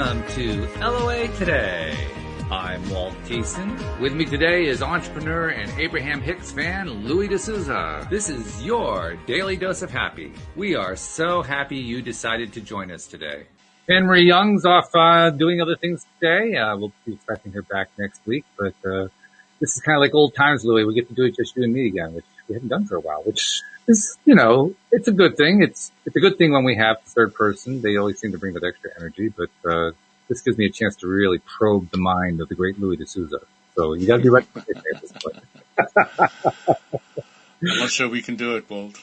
welcome to LOA Today. I'm Walt Thiessen. With me today is entrepreneur and Abraham Hicks fan Louis D'Souza. This is your daily dose of happy. We are so happy you decided to join us today. Anne-Marie Young's off doing other things today. We'll be expecting her back next week, but this is kind of like old times, Louis. We get to do it just you and me again, which we haven't done for a while, which is, it's a good thing. It's a good thing when we have the third person. They always seem to bring that extra energy, but this gives me a chance to really probe the mind of the great Louis D'Souza. So you got to be ready to take at this point. I'm not sure we can do it, Walt.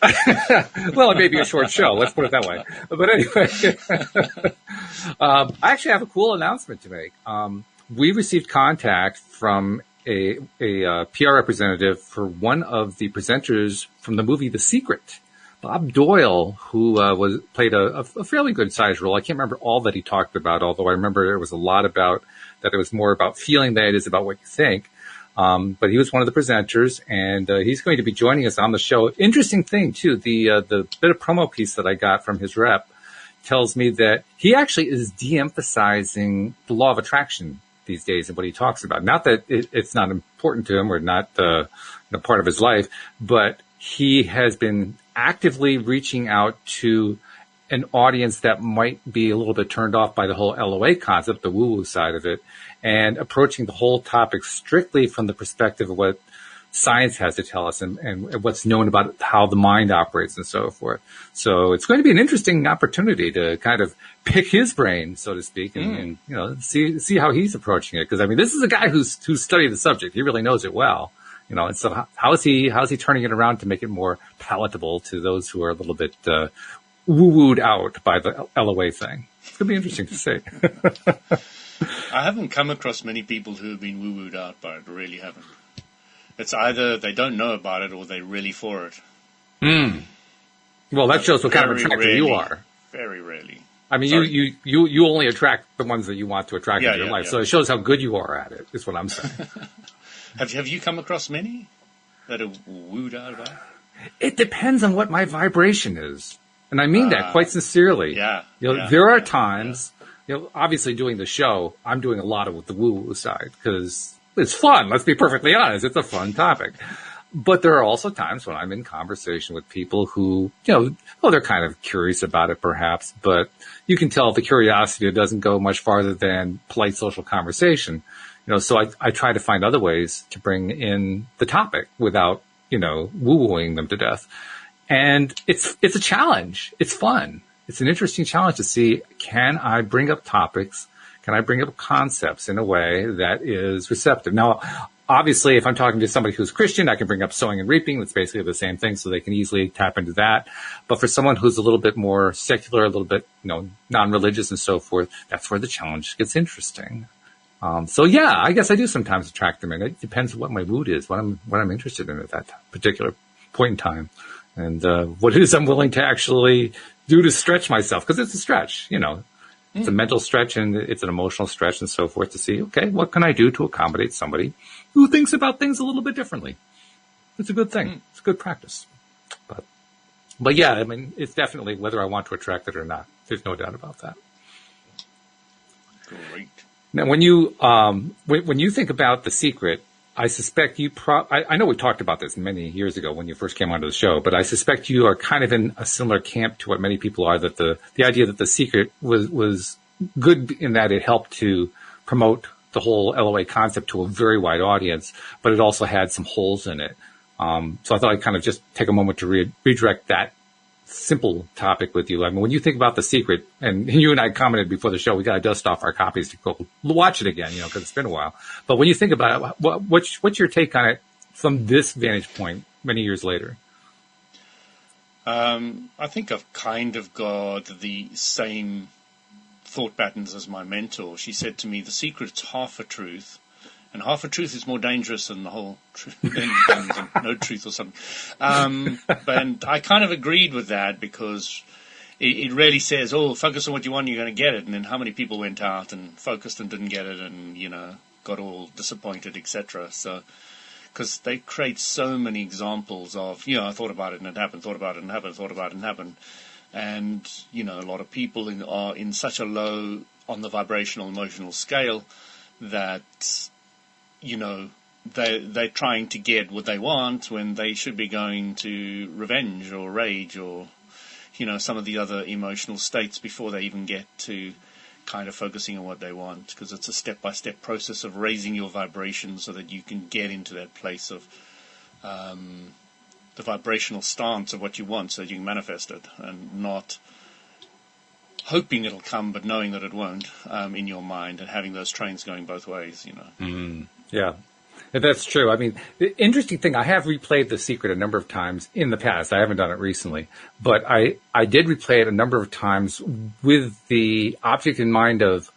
Well, it may be a short show. Let's put it that way. But anyway, I actually have a cool announcement to make. We received contact from a PR representative for one of the presenters from the movie The Secret, Bob Doyle, who played a fairly good sized role. I can't remember all that he talked about, although I remember there was a lot about that. It was more about feeling than it is about what you think. But he was one of the presenters, and he's going to be joining us on the show. Interesting thing too, the bit of promo piece that I got from his rep tells me that he actually is de-emphasizing the law of attraction these days and what he talks about. Not that it's not important to him or not part of his life, but he has been actively reaching out to an audience that might be a little bit turned off by the whole LOA concept, the woo-woo side of it, and approaching the whole topic strictly from the perspective of what science has to tell us and what's known about how the mind operates and so forth. So it's going to be an interesting opportunity to kind of pick his brain, so to speak, and see how he's approaching it. Because I mean, this is a guy who's studied the subject. He really knows it well. And so how is he turning it around to make it more palatable to those who are a little bit woo-wooed out by the LOA thing? It's going to be interesting to see. I haven't come across many people who have been woo-wooed out by it. I really haven't. It's either they don't know about it or they're really for it. Well, that shows what kind of attractor you are. Very rarely. I mean, you only attract the ones that you want to attract in your life. Yeah. So it shows how good you are at it, is what I'm saying. Have you come across many that are wooed out about it? It depends on what my vibration is. And I mean that quite sincerely. There are times, obviously doing the show, I'm doing a lot of the woo-woo side because it's fun. Let's be perfectly honest. It's a fun topic. But there are also times when I'm in conversation with people who, they're kind of curious about it perhaps, but you can tell the curiosity doesn't go much farther than polite social conversation. So I try to find other ways to bring in the topic without, woo-wooing them to death. And it's a challenge. It's fun. It's an interesting challenge to see, can I bring up topics? Can I bring up concepts in a way that is receptive? Now, obviously, if I'm talking to somebody who's Christian, I can bring up sowing and reaping. That's basically the same thing, so they can easily tap into that. But for someone who's a little bit more secular, a little bit, non-religious and so forth, that's where the challenge gets interesting. I guess I do sometimes attract them in. It depends what my mood is, what I'm interested in at that particular point in time, and what it is I'm willing to actually do to stretch myself, because it's a stretch, It's a mental stretch and it's an emotional stretch and so forth to see, okay, what can I do to accommodate somebody who thinks about things a little bit differently? It's a good thing. It's a good practice. But yeah, I mean, it's definitely whether I want to attract it or not. There's no doubt about that. Great. Now, when you think about The Secret, I suspect I know we talked about this many years ago when you first came onto the show, but I suspect you are kind of in a similar camp to what many people are, that the idea that The Secret was good in that it helped to promote the whole LOA concept to a very wide audience, but it also had some holes in it. So I thought I'd kind of just take a moment to redirect that simple topic with you. I mean, when you think about The Secret, and you and I commented before the show, we got to dust off our copies to go watch it again, because it's been a while. But when you think about it, what's your take on it from this vantage point many years later? I think I've kind of got the same thought patterns as my mentor. She said to me, the secret's half a truth, and half a truth is more dangerous than the whole truth, than no truth or something. And I kind of agreed with that, because it really says, focus on what you want, you're going to get it. And then how many people went out and focused and didn't get it and, got all disappointed, etc. So, because they create so many examples of, I thought about it and it happened, thought about it and happened, thought about it and happened. And, a lot of people are in such a low on the vibrational emotional scale that, you know, they're trying to get what they want when they should be going to revenge or rage or, you know, some of the other emotional states before they even get to kind of focusing on what they want, because it's a step-by-step process of raising your vibration so that you can get into that place of the vibrational stance of what you want so that you can manifest it, and not hoping it'll come but knowing that it won't in your mind, and having those trains going both ways, you know. Yeah. That's true. I mean, the interesting thing, I have replayed The Secret a number of times in the past. I haven't done it recently, but I did replay it a number of times with the object in mind of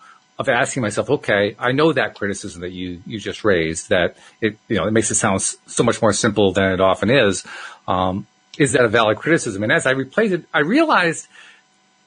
asking myself, okay, I know that criticism that you just raised, that it makes it sound so much more simple than it often is. Is that a valid criticism? And as I replayed it, I realized,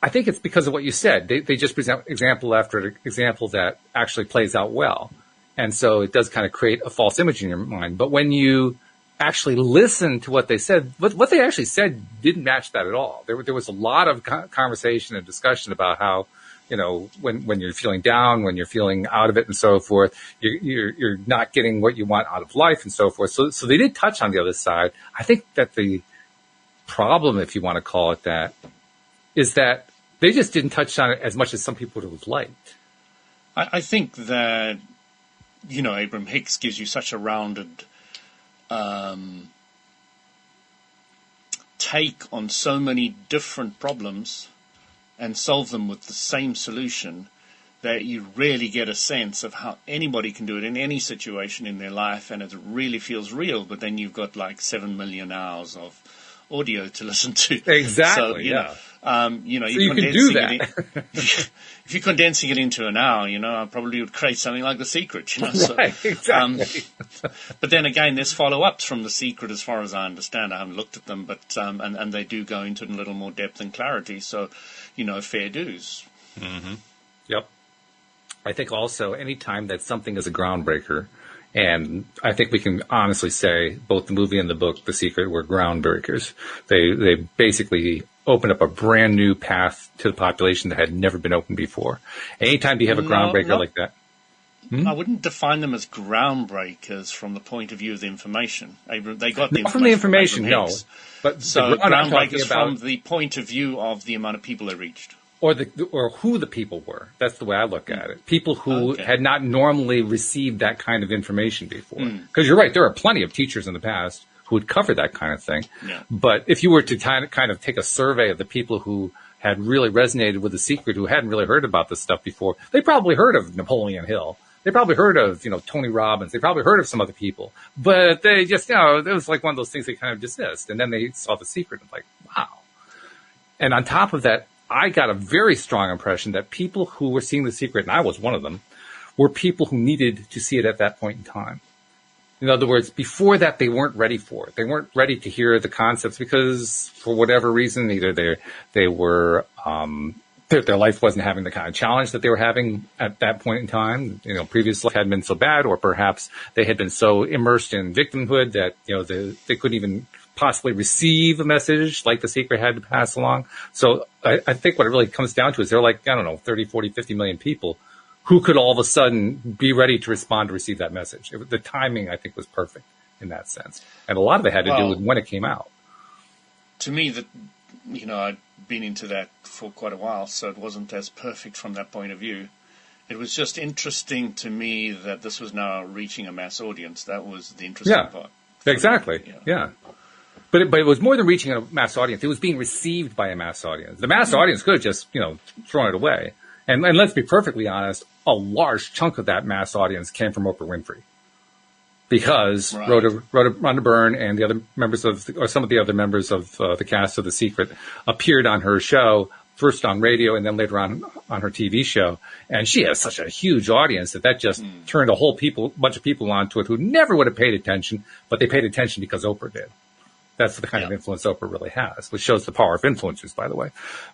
I think it's because of what you said. They just present example after example that actually plays out well. And so it does kind of create a false image in your mind. But when you actually listen to what they said, what they actually said didn't match that at all. There was a lot of conversation and discussion about how, you know, when you're feeling down, when you're feeling out of it and so forth, you're not getting what you want out of life and so forth. So they did touch on the other side. I think that the problem, if you want to call it that, is that they just didn't touch on it as much as some people would have liked. I think that, you know, Abraham Hicks gives you such a rounded take on so many different problems and solve them with the same solution that you really get a sense of how anybody can do it in any situation in their life, and it really feels real. But then you've got like 7 million hours of audio to listen to. Exactly. So, you know, so you can do that. If you're condensing it into an hour, you know, I probably would create something like The Secret, you know. Right, so, exactly. But then again, there's follow-ups from The Secret as far as I understand. I haven't looked at them, but and they do go into a little more depth and clarity. So, you know, fair dues. Mm-hmm. Yep. I think also any time that something is a groundbreaker, and I think we can honestly say both the movie and the book, The Secret, were groundbreakers. They basically opened up a brand new path to the population that had never been opened before. Anytime you have a groundbreaker like that. I wouldn't define them as groundbreakers from the point of view of the information. They got the information. Not from the information, no. But so groundbreakers from the point of view of the amount of people they reached. Or who the people were. That's the way I look at it. People who had not normally received that kind of information before. Because you're right, there are plenty of teachers in the past who would cover that kind of thing. Yeah. But if you were to kind of take a survey of the people who had really resonated with The Secret, who hadn't really heard about this stuff before, they probably heard of Napoleon Hill. They probably heard of, Tony Robbins. They probably heard of some other people. But they just, it was like one of those things they kind of dismissed. And then they saw The Secret and like, wow. And on top of that, I got a very strong impression that people who were seeing The Secret, and I was one of them, were people who needed to see it at that point in time. In other words, before that, they weren't ready for it. They weren't ready to hear the concepts because, for whatever reason, either they were their life wasn't having the kind of challenge that they were having at that point in time. Previous life hadn't been so bad, or perhaps they had been so immersed in victimhood that they couldn't even possibly receive a message like The Secret had to pass along. So I think what it really comes down to is there are 30, 40, 50 million people who could all of a sudden be ready to respond to receive that message. The timing, I think, was perfect in that sense. And a lot of it had to do with when it came out. To me, I'd been into that for quite a while, so it wasn't as perfect from that point of view. It was just interesting to me that this was now reaching a mass audience. That was the interesting part. Exactly. Yeah. But it was more than reaching a mass audience. It was being received by a mass audience. The mass audience could have just, thrown it away. And let's be perfectly honest, a large chunk of that mass audience came from Oprah Winfrey. Because Rhonda Byrne and the other members some of the other members of the cast of The Secret appeared on her show, first on radio and then later on her TV show. And she has such a huge audience that just turned a whole bunch of people onto it who never would have paid attention, but they paid attention because Oprah did. That's the kind of influence Oprah really has, which shows the power of influencers, by the way.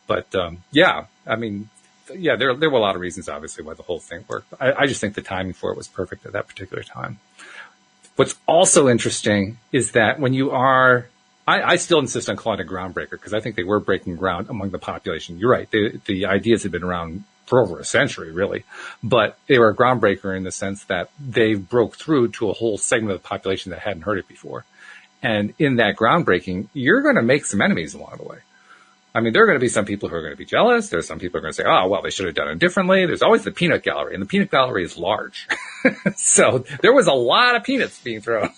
But, there were a lot of reasons, obviously, why the whole thing worked. I just think the timing for it was perfect at that particular time. What's also interesting is that when you are, I still insist on calling it a groundbreaker because I think they were breaking ground among the population. You're right. The ideas had been around for over a century, really. But they were a groundbreaker in the sense that they broke through to a whole segment of the population that hadn't heard it before. And in that groundbreaking, you're going to make some enemies along the way. I mean, there are going to be some people who are going to be jealous. There's some people who are going to say, oh, well, they should have done it differently. There's always the peanut gallery, and the peanut gallery is large. So there was a lot of peanuts being thrown.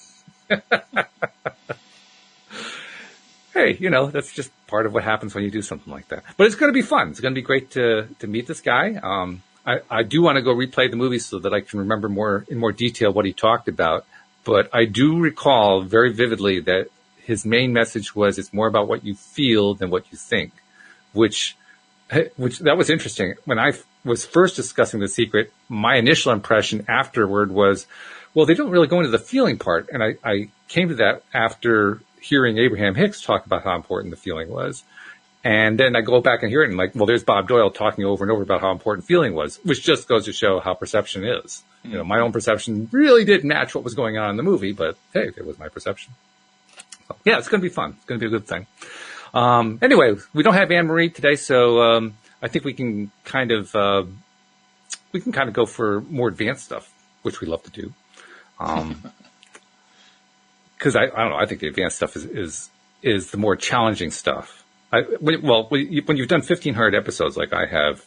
Hey, that's just part of what happens when you do something like that. But it's going to be fun. It's going to be great to meet this guy. I do want to go replay the movie so that I can remember in more detail what he talked about. But I do recall very vividly that his main message was it's more about what you feel than what you think, which that was interesting. When I was first discussing The Secret, my initial impression afterward was, well, they don't really go into the feeling part. And I came to that after hearing Abraham Hicks talk about how important the feeling was. And then I go back and hear it and like, well, there's Bob Doyle talking over and over about how important feeling was, which just goes to show how perception is. My own perception really didn't match what was going on in the movie, but hey, it was my perception. So, yeah, it's going to be fun. It's going to be a good thing. Anyway, we don't have Anne-Marie today, so I think we can kind of go for more advanced stuff, which we love to do. Because I don't know, I think the advanced stuff is the more challenging stuff. When you've done 1,500 episodes like I have,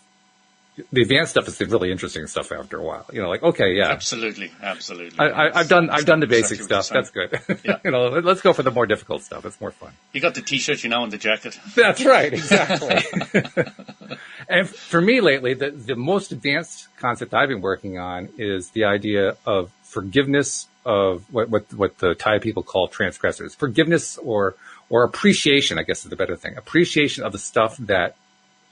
the advanced stuff is the really interesting stuff after a while. Like, okay, yeah. Absolutely. I've done the basic stuff. That's good. Yeah. Let's go for the more difficult stuff. It's more fun. You got the T-shirt, and the jacket. That's right, exactly. And for me lately, the most advanced concept I've been working on is the idea of forgiveness of what the Thai people call transgressors. Forgiveness or appreciation, I guess is the better thing. Appreciation of the stuff that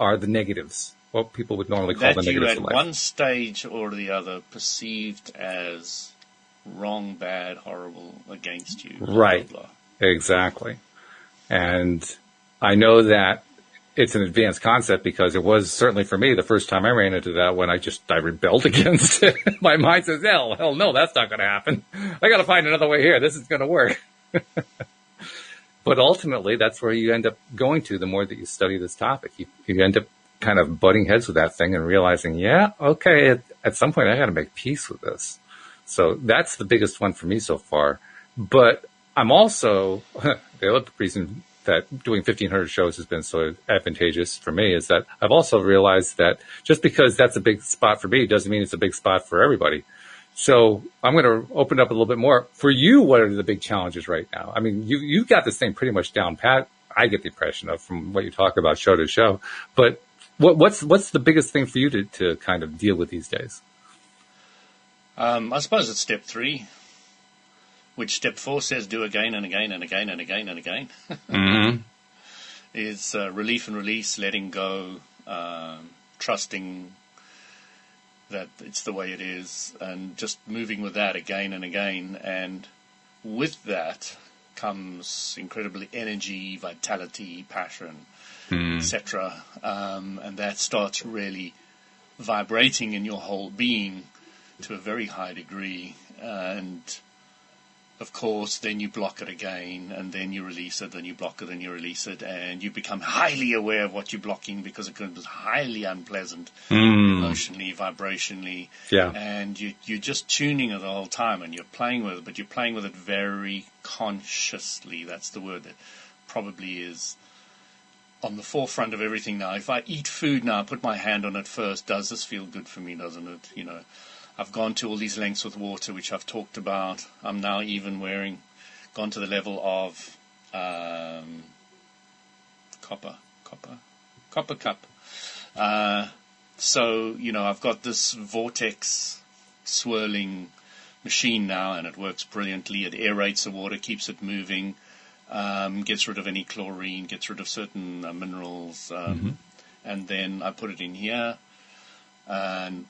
are the negatives. What people would normally call the negatives of life. That you at one stage or the other perceived as wrong, bad, horrible, against you. Right. Blah, blah. Exactly. And I know that it's an advanced concept because it was certainly for me the first time I ran into that when I rebelled against it. My mind says, hell no, that's not going to happen. I got to find another way here. This is going to work. But ultimately, that's where you end up going to the more that you study this topic. You end up kind of butting heads with that thing and realizing, yeah, okay, at some point I got to make peace with this. So that's the biggest one for me so far. But I'm also, the other reason that doing 1,500 shows has been so advantageous for me is that I've also realized that just because that's a big spot for me doesn't mean it's a big spot for everybody. So I'm going to open up a little bit more. For you, what are the big challenges right now? I mean, you've got this thing pretty much down pat. I get the impression of from what you talk about show to show. But what's the biggest thing for you to kind of deal with these days? I suppose it's step 3, which step 4 says do again and again and again and again and again. Mm-hmm. Is relief and release, letting go, trusting that it's the way it is, and just moving with that again and again. And with that comes incredible energy, vitality, passion, etc. And that starts really vibrating in your whole being to a very high degree. And of course, then you block it again, and then you release it, then you block it, and you release it, and you become highly aware of what you're blocking because it becomes highly unpleasant, emotionally, vibrationally, and you're just tuning it the whole time, and you're playing with it, but you're playing with it very consciously. That's the word that probably is on the forefront of everything now. If I eat food now, I put my hand on it first. Does this feel good for me, doesn't it? I've gone to all these lengths with water, which I've talked about. I'm now even gone to the level of copper cup. So, I've got this vortex swirling machine now, and it works brilliantly. It aerates the water, keeps it moving, gets rid of any chlorine, gets rid of certain minerals, and then I put it in here, and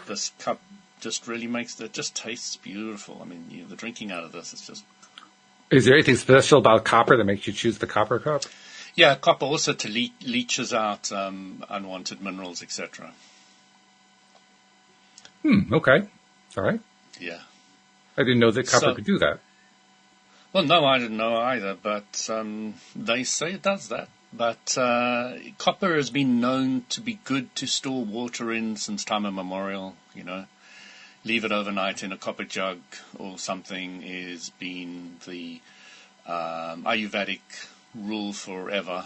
this cup just really just tastes beautiful. I mean, the drinking out of this is just... Is there anything special about copper that makes you choose the copper cup? Yeah, copper also leaches out unwanted minerals, etc. Okay. All right. Yeah. I didn't know that copper could do that. Well, no, I didn't know either, but they say it does that. But copper has been known to be good to store water in since time immemorial, Leave it overnight in a copper jug or something is been the Ayurvedic rule forever.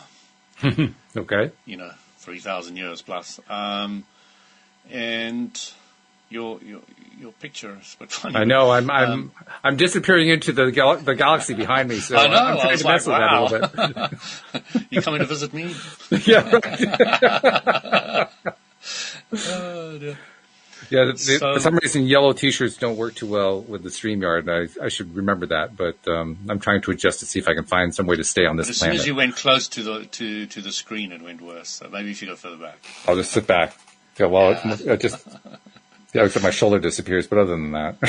Okay. 3,000 years plus. And your picture is a bit funny. I know. I'm disappearing into the galaxy behind me. So I know. I'm trying to mess with that a little bit. You coming to visit me? Yeah. Right. Oh, dear. Yeah, for some reason, yellow T-shirts don't work too well with the StreamYard. I should remember that, but I'm trying to adjust to see if I can find some way to stay on this planet. As soon as you went close to the screen, it went worse. So maybe if you go further back. I'll just sit back. Yeah, well, except my shoulder disappears, but other than that.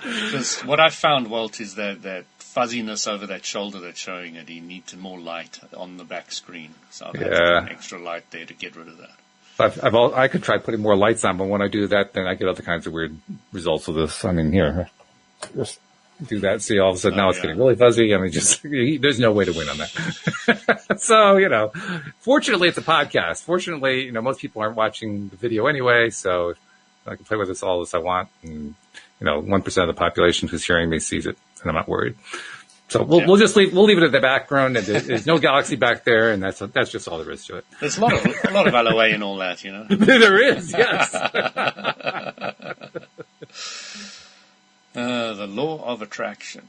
Because what I found, Walt, is that fuzziness over that shoulder that's showing it. You need more light on the back screen. So I've had to put extra light there to get rid of that. I could try putting more lights on, but when I do that, then I get other kinds of weird results with this. I mean, here, just do that. See, all of a sudden now it's getting really fuzzy. I mean, there's no way to win on that. So, fortunately it's a podcast. Fortunately, most people aren't watching the video anyway, so I can play with this all as I want. And, 1% of the population who's hearing me sees it, and I'm not worried. So we'll leave it at the background, and there's no galaxy back there, and that's just all there is to it. There's a lot of LOA in all that, There is, yes. The law of attraction.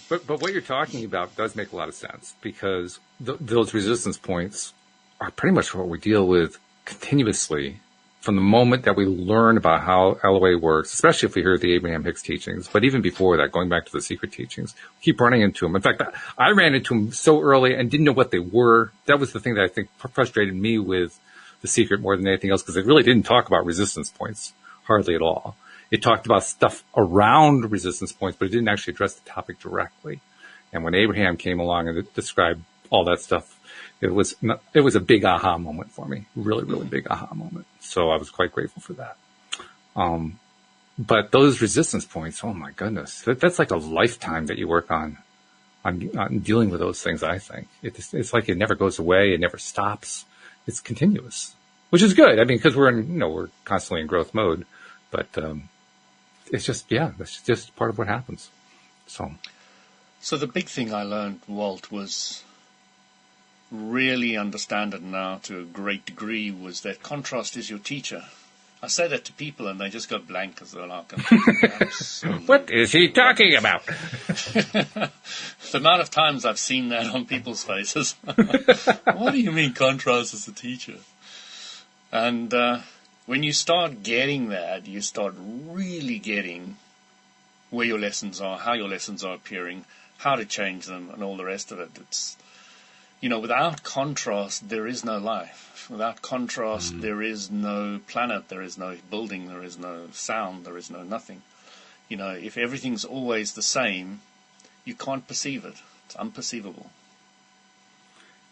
But what you're talking about does make a lot of sense, because those resistance points are pretty much what we deal with continuously from the moment that we learn about how LOA works, especially if we hear the Abraham Hicks teachings. But even before that, going back to the secret teachings, we keep running into them. In fact, I ran into them so early and didn't know what they were. That was the thing that I think frustrated me with the secret more than anything else, because it really didn't talk about resistance points hardly at all. It talked about stuff around resistance points, but it didn't actually address the topic directly. And when Abraham came along and described all that stuff, it was a big aha moment for me. Really, really big aha moment. So I was quite grateful for that. But those resistance points, oh my goodness, that's like a lifetime that you work on dealing with those things. I think it's like it never goes away. It never stops. It's continuous, which is good. I mean, because we're constantly in growth mode, but, it's just, that's just part of what happens. So the big thing I learned, Walt, was really understand it now to a great degree, was that contrast is your teacher. I say that to people and they just go blank as they're like, what is he talking about? The amount of times I've seen that on people's faces. What do you mean contrast is a teacher? And when you start getting that, you start really getting where your lessons are, how your lessons are appearing, how to change them, and all the rest of it. It's without contrast, there is no life. Without contrast, there is no planet, there is no building, there is no sound, there is no nothing. If everything's always the same, you can't perceive it. It's unperceivable.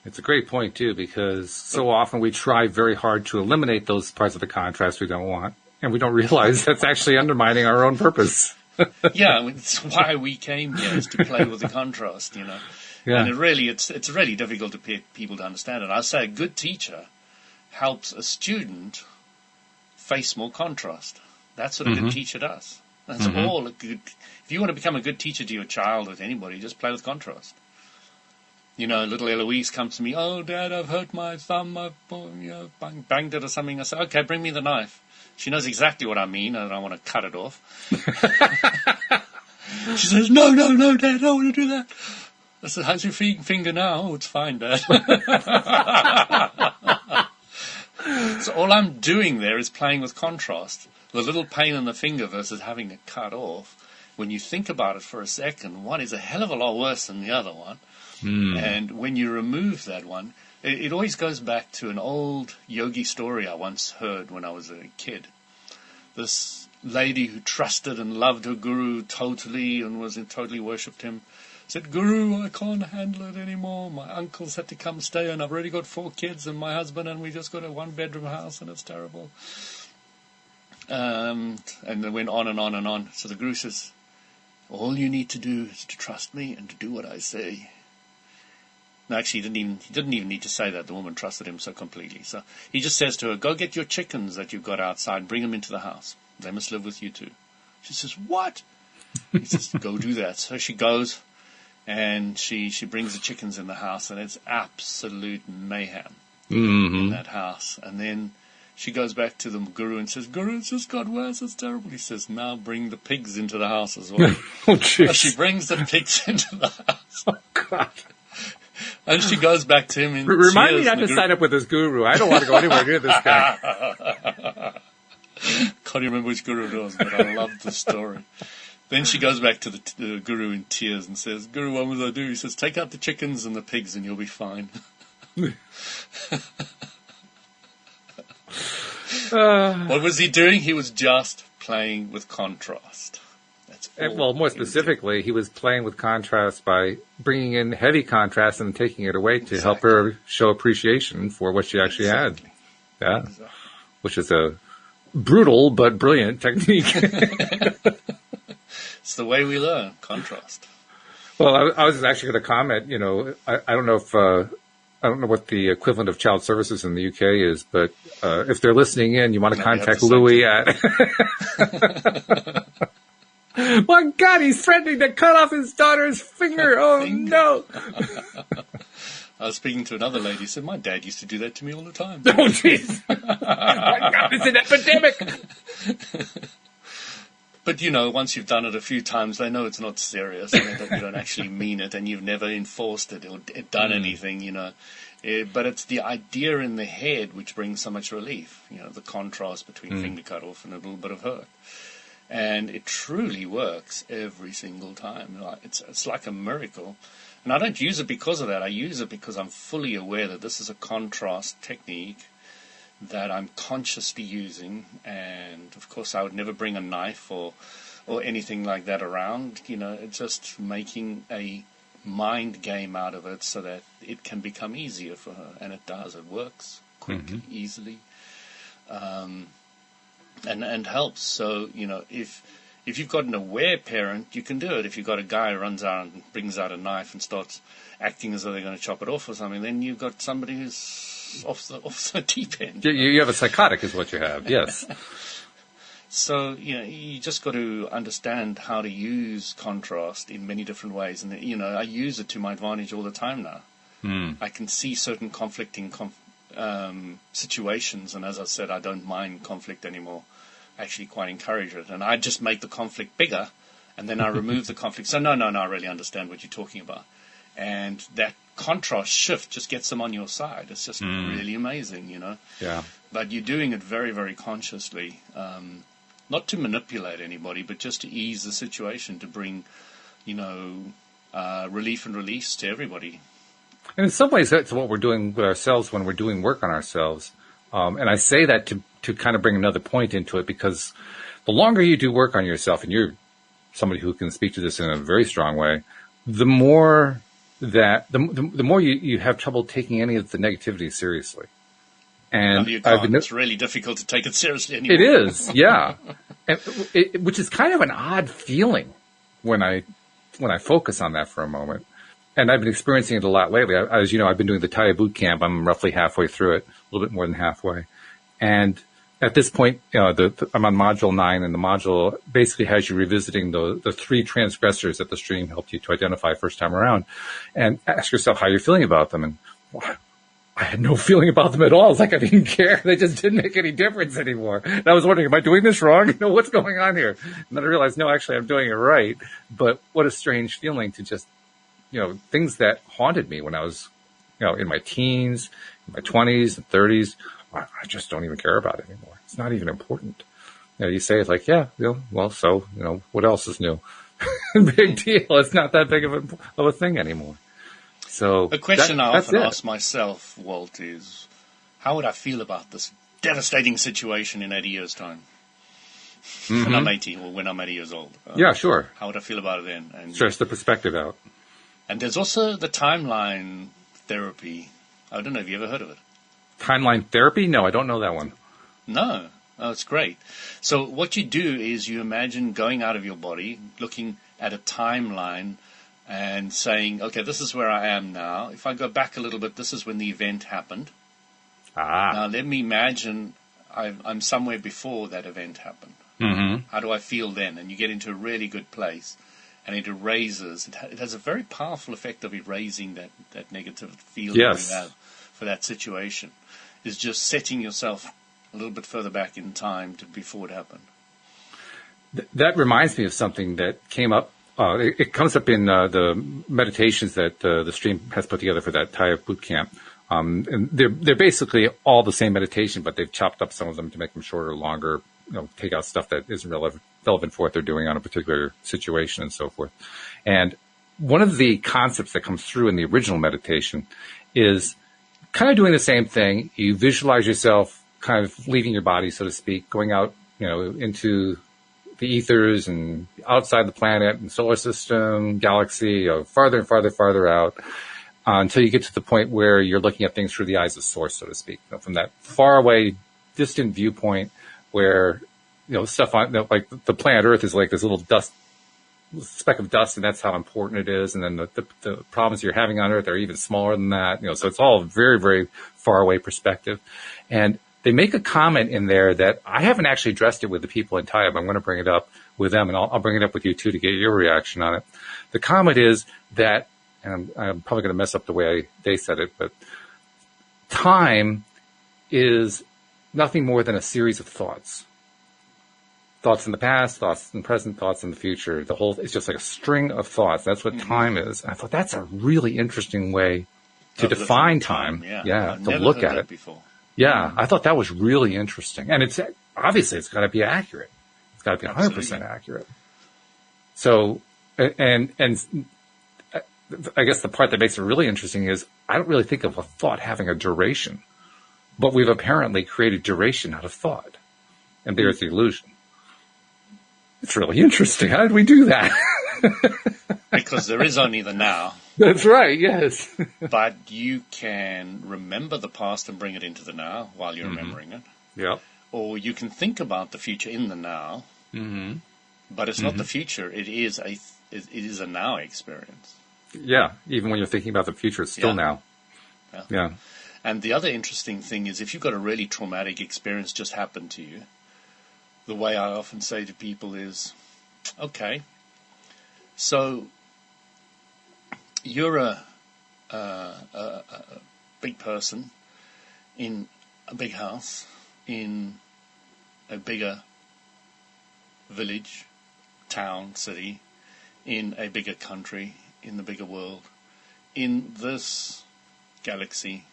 It's a great point, too, because so often we try very hard to eliminate those parts of the contrast we don't want, and we don't realize that's actually undermining our own purpose. Yeah, it's why we came here, is to play with the contrast, Yeah. And it's really difficult to people to understand it. I say a good teacher helps a student face more contrast. That's what a good teacher does. That's all a good. If you want to become a good teacher to your child or to anybody, just play with contrast. Little Eloise comes to me, "Oh, Dad, I've hurt my thumb. I've banged it or something." I say, "Okay, bring me the knife." She knows exactly what I mean, and I want to cut it off. She says, "No, Dad, I don't want to do that." I said, "How's your finger now?" "Oh, it's fine, Dad." So all I'm doing there is playing with contrast. The little pain in the finger versus having it cut off. When you think about it for a second, one is a hell of a lot worse than the other one. And when you remove that one, it always goes back to an old yogi story I once heard when I was a kid. This lady who trusted and loved her guru totally and totally worshipped him said, "Guru, I can't handle it anymore. My uncles had to come stay, and I've already got 4 kids and my husband, and we just got a 1-bedroom house, and it's terrible." And it went on and on and on. So the Guru says, "All you need to do is to trust me and to do what I say." No, actually, he didn't even need to say that. The woman trusted him so completely. So he just says to her, go get your chickens that you've got outside, bring them into the house. They must live with you too. She says, what? He says, go do that. So she goes, and she brings the chickens in the house, and it's absolute mayhem in that house. And then she goes back to the guru and says, Guru, it's just got worse. It's terrible. He says, now bring the pigs into the house as well. Oh, jeez. So she brings the pigs into the house. Oh, God. And she goes back to him in Remind me not to sign up with this guru. I don't want to go anywhere near this guy. Can't remember which guru it was, but I loved the story. Then she goes back to the guru in tears and says, Guru, what must I do? He says, take out the chickens and the pigs and you'll be fine. What was he doing? He was just playing with contrast. Well, more specifically, he was playing with contrast by bringing in heavy contrast and taking it away to help her show appreciation for what she actually had. Yeah, exactly. Which is a brutal but brilliant technique. It's the way we learn, contrast. Well, I was actually going to comment, I don't know if, I don't know what the equivalent of child services in the UK is, but if they're listening in, you want to contact Louis at... My God, he's threatening to cut off his daughter's finger. Oh, no. I was speaking to another lady who said, my dad used to do that to me all the time. Oh, jeez. My God, it's an epidemic. But, once you've done it a few times, they know it's not serious, and that you don't actually mean it, and you've never enforced it or done anything, But it's the idea in the head which brings so much relief, the contrast between finger cut off and a little bit of hurt. And it truly works every single time. It's like a miracle. And I don't use it because of that. I use it because I'm fully aware that this is a contrast technique that I'm consciously using. And, of course, I would never bring a knife or anything like that around. It's just making a mind game out of it so that it can become easier for her. And it does. It works quickly, easily. And helps. So, if you've got an aware parent, you can do it. If you've got a guy who runs out and brings out a knife and starts acting as though they're going to chop it off or something, then you've got somebody who's off the deep end. You have a psychotic is what you have, yes. So, you just got to understand how to use contrast in many different ways. And, I use it to my advantage all the time now. I can see certain conflicting situations, and as I said, I don't mind conflict anymore. I actually quite encourage it, and I just make the conflict bigger, and then I remove the conflict. So no, I really understand what you're talking about, and that contrast shift just gets them on your side. It's just really amazing, Yeah. But you're doing it very, very consciously, not to manipulate anybody, but just to ease the situation, to bring, relief and release to everybody. And in some ways, that's what we're doing with ourselves when we're doing work on ourselves. And I say that to kind of bring another point into it, because the longer you do work on yourself, and you're somebody who can speak to this in a very strong way, the more that the more you have trouble taking any of the negativity seriously. And it's really difficult to take it seriously anymore. It is, yeah. Which is kind of an odd feeling when I focus on that for a moment. And I've been experiencing it a lot lately. As you know, I've been doing the Taya boot camp. I'm roughly halfway through it, a little bit more than halfway. And at this point, I'm on module 9, and the module basically has you revisiting the 3 transgressors that the stream helped you to identify first time around, and ask yourself how you're feeling about them. And I had no feeling about them at all. It's like I didn't care. They just didn't make any difference anymore. And I was wondering, am I doing this wrong? What's going on here? And then I realized, no, actually, I'm doing it right. But what a strange feeling to just, things that haunted me when I was, in my teens, in my 20s and 30s, I just don't even care about it anymore. It's not even important. You say it's like, so, what else is new? Big deal. It's not that big of a thing anymore. So a question I often ask myself, Walt, is how would I feel about this devastating situation in 80 years' time? When I'm 80, or when I'm 80 years old. Yeah, sure. How would I feel about it then? And stretch the perspective out. And there's also the timeline therapy. I don't know if you ever heard of it. Timeline therapy? No, I don't know that one. No. Oh, it's great. So what you do is you imagine going out of your body, looking at a timeline, and saying, okay, this is where I am now. If I go back a little bit, this is when the event happened. Now let me imagine I'm somewhere before that event happened. Mm-hmm. How do I feel then? And you get into a really good place, and it erases. It has a very powerful effect of erasing that negative feeling you have for that situation. Is just setting yourself a little bit further back in time to before it happened. That reminds me of something that came up. It comes up in the meditations that the stream has put together for that Taya boot camp. And they're basically all the same meditation, but they've chopped up some of them to make them shorter, longer, take out stuff that isn't relevant for what they're doing on a particular situation and so forth. And one of the concepts that comes through in the original meditation is kind of doing the same thing. You visualize yourself kind of leaving your body, so to speak, going out, into the ethers and outside the planet and solar system, galaxy, farther and farther out. Until you get to the point where you're looking at things through the eyes of Source, so to speak, from that far away, distant viewpoint where, stuff on, like the planet Earth is like this little speck of dust, and that's how important it is. And then the problems you're having on Earth are even smaller than that, so it's all very, very far away perspective. And they make a comment in there that I haven't actually addressed it with the people in Taya, but I'm going to bring it up with them, and I'll bring it up with you too to get your reaction on it. The comment is that, and I'm probably going to mess up the way they said it, but time is nothing more than a series of thoughts. Thoughts in the past, thoughts in the present, thoughts in the future. It's just like a string of thoughts. That's what time is. And I thought that's a really interesting way to define time. Yeah, to look at it. Before. Yeah, I thought that was really interesting. And it's got to be accurate. It's got to be 100% accurate. So, and I guess the part that makes it really interesting is I don't really think of a thought having a duration, but we've apparently created duration out of thought. And there's the illusion. It's really interesting. How did we do that? Because there is only the now. That's right, yes. But you can remember the past and bring it into the now while you're remembering it. Yep. Or you can think about the future in the now, but it's not the future. It is a now experience. Yeah, even when you're thinking about the future, it's still now. Yeah. And the other interesting thing is if you've got a really traumatic experience just happen to you, the way I often say to people is, okay, so you're a big person in a big house, in a bigger village, town, city, in a bigger country, in the bigger world, in this galaxy,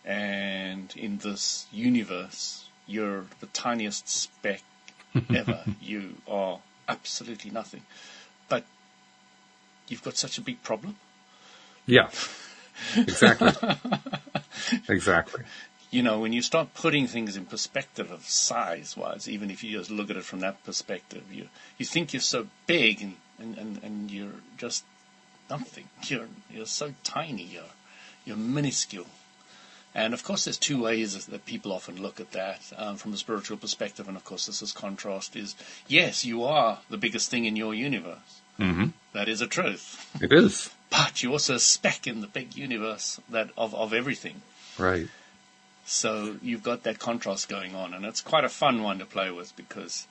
and in this universe. You're the tiniest speck ever. You are absolutely nothing. But you've got such a big problem. Yeah, exactly. Exactly. When you start putting things in perspective of size-wise, even if you just look at it from that perspective, you think you're so big and you're just nothing. You're so tiny. You're minuscule. And, of course, there's two ways that people often look at that from a spiritual perspective. And, of course, this is contrast is, yes, you are the biggest thing in your universe. Mm-hmm. That is a truth. It is. But you're also a speck in the big universe of everything. Right. So you've got that contrast going on. And it's quite a fun one to play with because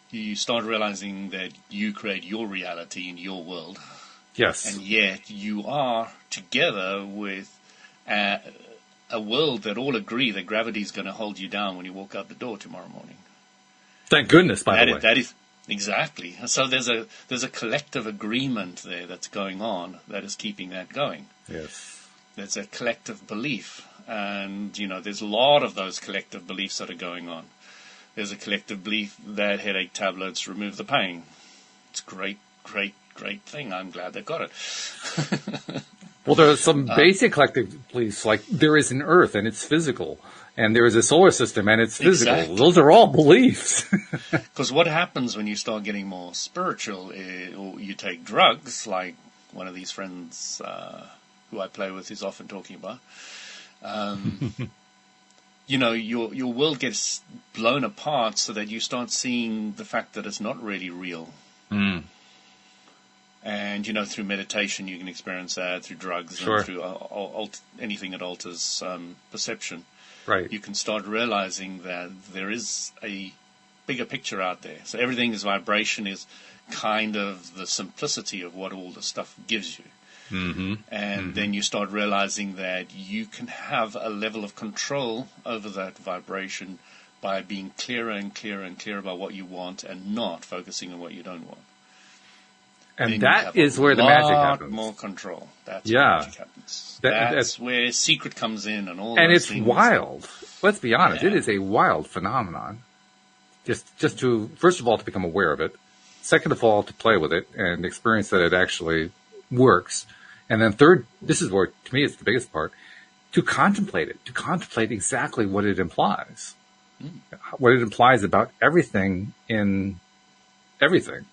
you start realizing that you create your reality in your world. Yes. And yet you are together with a world that all agree that gravity is going to hold you down when you walk out the door tomorrow morning. Thank goodness, by the way. That is exactly. So there's a collective agreement there that's going on that is keeping that going. Yes. There's a collective belief, and there's a lot of those collective beliefs that are going on. There's a collective belief that headache tablets remove the pain. It's a great, great, great thing. I'm glad they got it. Well, there are some basic collective beliefs, like there is an Earth and it's physical, and there is a solar system and it's physical. Exactly. Those are all beliefs. Because what happens when you start getting more spiritual, or you take drugs, like one of these friends who I play with is often talking about, your world gets blown apart so that you start seeing the fact that it's not really real. Mm. And, through meditation, you can experience that, through drugs, sure. and through anything that alters perception. Right. You can start realizing that there is a bigger picture out there. So everything is vibration, is kind of the simplicity of what all the stuff gives you. Mm-hmm. And then you start realizing that you can have a level of control over that vibration by being clearer and clearer and clearer about what you want and not focusing on what you don't want. And that is where the magic happens. More control. That's where magic happens. That's where secret comes in and all. And those it's things. Wild. Let's be honest. Yeah. It is a wild phenomenon. Just to, first of all, to become aware of it. Second of all, to play with it and experience that it actually works. And then third, this is where, to me, it's the biggest part, to contemplate it, to contemplate exactly what it implies. What it implies about everything in everything.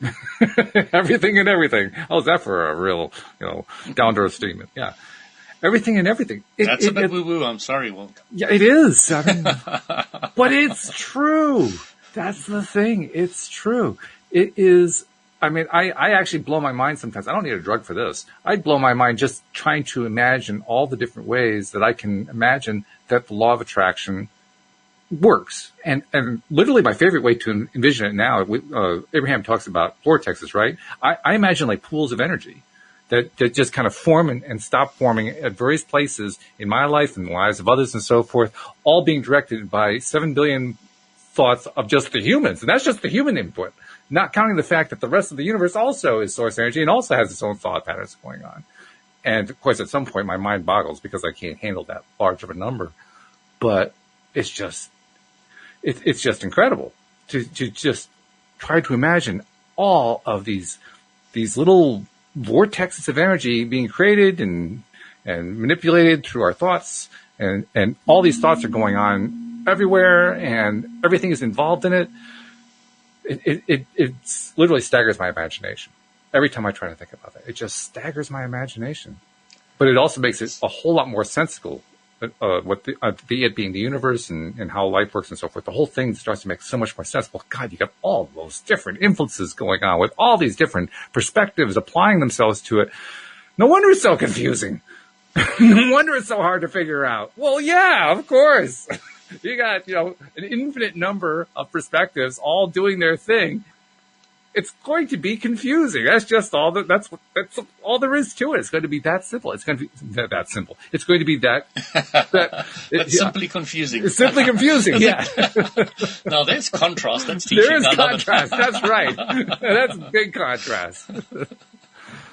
Everything and everything. How's that for a real, down-to-earth statement? Yeah. Everything and everything. That's a bit woo-woo. I'm sorry, Walt. Yeah, it is. I mean, but it's true. That's the thing. It's true. It is. I mean, I actually blow my mind sometimes. I don't need a drug for this. I blow my mind just trying to imagine all the different ways that I can imagine that the law of attraction works. And literally my favorite way to envision it now, Abraham talks about vortexes, right? I imagine like pools of energy that just kind of form and stop forming at various places in my life and the lives of others and so forth, all being directed by 7 billion thoughts of just the humans. And that's just the human input, not counting the fact that the rest of the universe also is source energy and also has its own thought patterns going on. And of course, at some point my mind boggles because I can't handle that large of a number, but it's just incredible to just try to imagine all of these little vortexes of energy being created and manipulated through our thoughts, and all these thoughts are going on everywhere, and everything is involved in it. It literally staggers my imagination every time I try to think about it. It just staggers my imagination, but it also makes it a whole lot more sensible. It being the universe and how life works and so forth, the whole thing starts to make so much more sense. Well, God, you got all those different influences going on with all these different perspectives applying themselves to it. No wonder it's so confusing. No wonder it's so hard to figure out. Well, yeah, of course. You got, an infinite number of perspectives all doing their thing. It's going to be confusing. That's just all that's all there is to it. It's going to be that simple. It's going to be that simple. It's going to be that's simply confusing. It's simply confusing. Yeah. No, there's contrast. That's teaching. There is contrast. That's right. That's big contrast.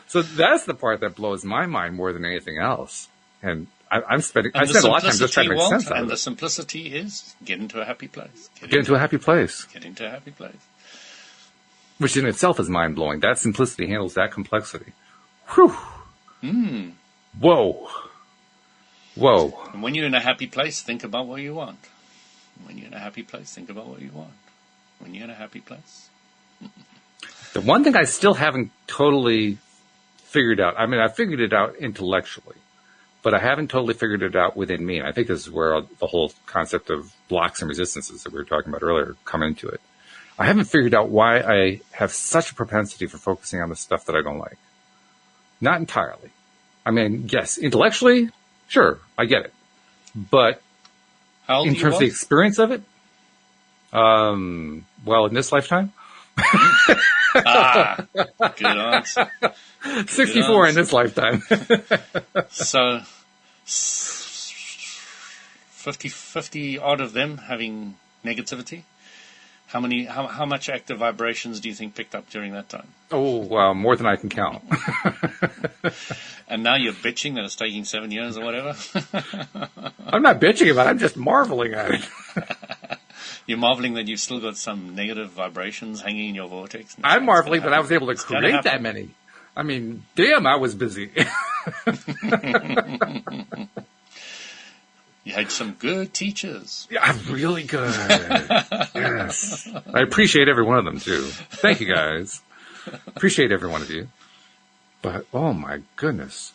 So that's the part that blows my mind more than anything else. And I spent a lot of time just trying to make sense out of it. And the simplicity is get into a happy place. Get into a happy place. Get into a happy place. Which in itself is mind-blowing. That simplicity handles that complexity. Whew. Whoa. And when you're in a happy place, think about what you want. When you're in a happy place, think about what you want. When you're in a happy place. The one thing I still haven't totally figured out, I mean, I figured it out intellectually, but I haven't totally figured it out within me. And I think this is where the whole concept of blocks and resistances that we were talking about earlier come into it. I haven't figured out why I have such a propensity for focusing on the stuff that I don't like. Not entirely. I mean, yes, intellectually, sure, I get it. But in terms of the experience of it, well, in this lifetime. Good answer. 64 in this lifetime. So 50 odd of them having negativity. How much active vibrations do you think picked up during that time? Oh, well, more than I can count. And now you're bitching that it's taking 7 years or whatever? I'm not bitching about it. I'm just marveling at it. You're marveling that you've still got some negative vibrations hanging in your vortex? I'm marveling that I was able to create that many. I mean, damn, I was busy. You had some good teachers. Yeah, really good. Yes. I appreciate every one of them, too. Thank you, guys. Appreciate every one of you. But, oh, my goodness.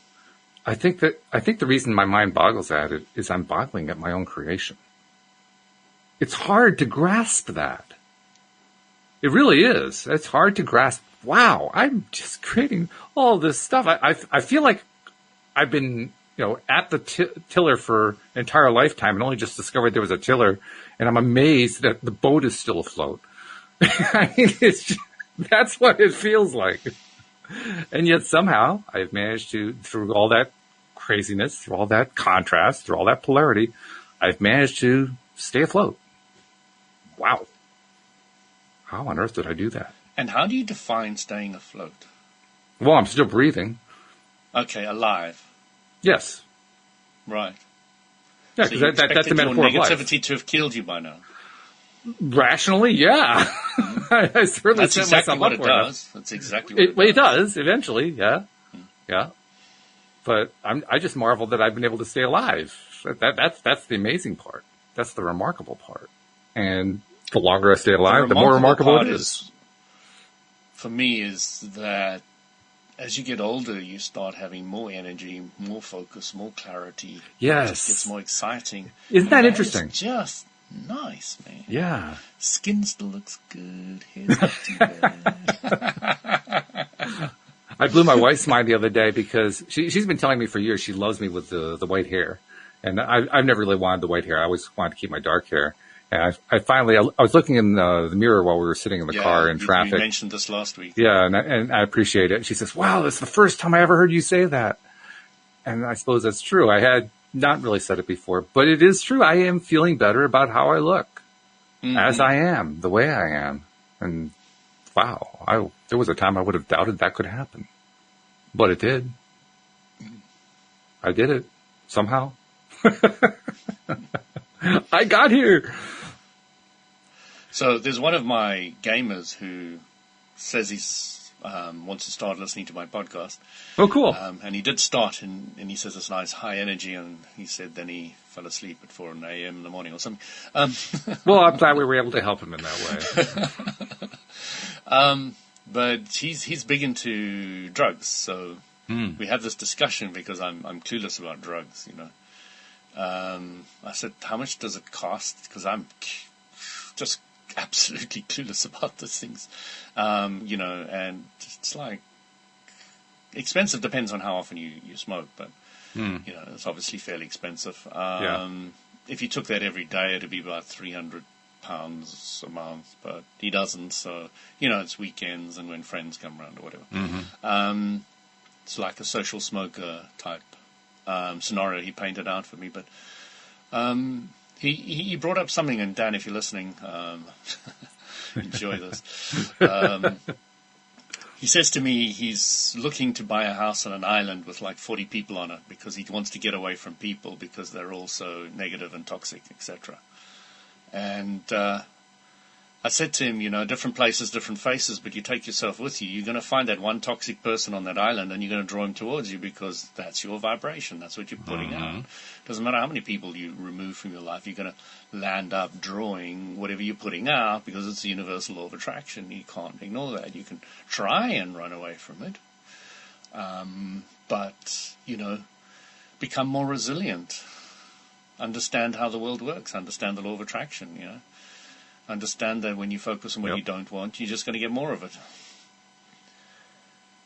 I think the reason my mind boggles at it is I'm boggling at my own creation. It's hard to grasp that. It really is. It's hard to grasp wow, I'm just creating all this stuff. I feel like I've been, at the tiller for an entire lifetime and only just discovered there was a tiller, and I'm amazed that the boat is still afloat. I mean, that's what it feels like. And yet somehow I've managed to, through all that craziness, through all that contrast, through all that polarity, I've managed to stay afloat. Wow. How on earth did I do that? And how do you define staying afloat? Well, I'm still breathing. Okay, alive. Yes. Right. Yeah, because so that's the metaphor of life. Negativity to have killed you by now. Rationally, yeah. I certainly That's exactly what it does. That's exactly what it does. It does, eventually, yeah. Yeah. But I just marvel that I've been able to stay alive. That's the amazing part. That's the remarkable part. And the longer I stay alive, the more remarkable it is. For me, is that as you get older, you start having more energy, more focus, more clarity. Yes. It just gets more exciting. Isn't that interesting? It's just nice, man. Yeah. Skin still looks good. Hair's not too bad. I blew my wife's mind the other day because she's been telling me for years she loves me with the white hair. And I've never really wanted the white hair. I always wanted to keep my dark hair. And I finally was looking in the mirror while we were sitting in the car in traffic. You mentioned this last week. Yeah, and I appreciate it. She says, wow, that's the first time I ever heard you say that. And I suppose that's true. I had not really said it before, but it is true. I am feeling better about how I look, as I am, the way I am. And wow, there was a time I would have doubted that could happen. But it did. I did it somehow. I got here. So there's one of my gamers who says he's wants to start listening to my podcast. Oh, cool. And he did start, and he says it's nice, high energy, and he said then he fell asleep at 4 a.m. in the morning or something. Well, I'm glad we were able to help him in that way. But he's big into drugs, so we have this discussion because I'm clueless about drugs, I said, how much does it cost? Because I'm just absolutely clueless about these things, and it's like expensive depends on how often you smoke, but it's obviously fairly expensive. If you took that every day, it'd be about £300 a month, but he doesn't, so it's weekends and when friends come around or whatever. It's like a social smoker type scenario he painted out for me, but he brought up something, and Dan, if you're listening, enjoy this. He says to me he's looking to buy a house on an island with like 40 people on it because he wants to get away from people because they're all so negative and toxic, etc. And I said to him, different places, different faces, but you take yourself with you. You're going to find that one toxic person on that island, and you're going to draw him towards you because that's your vibration. That's what you're putting out. Doesn't matter how many people you remove from your life, you're going to land up drawing whatever you're putting out because it's the universal law of attraction. You can't ignore that. You can try and run away from it, but, become more resilient. Understand how the world works. Understand the law of attraction, Understand that when you focus on what you don't want, you're just going to get more of it.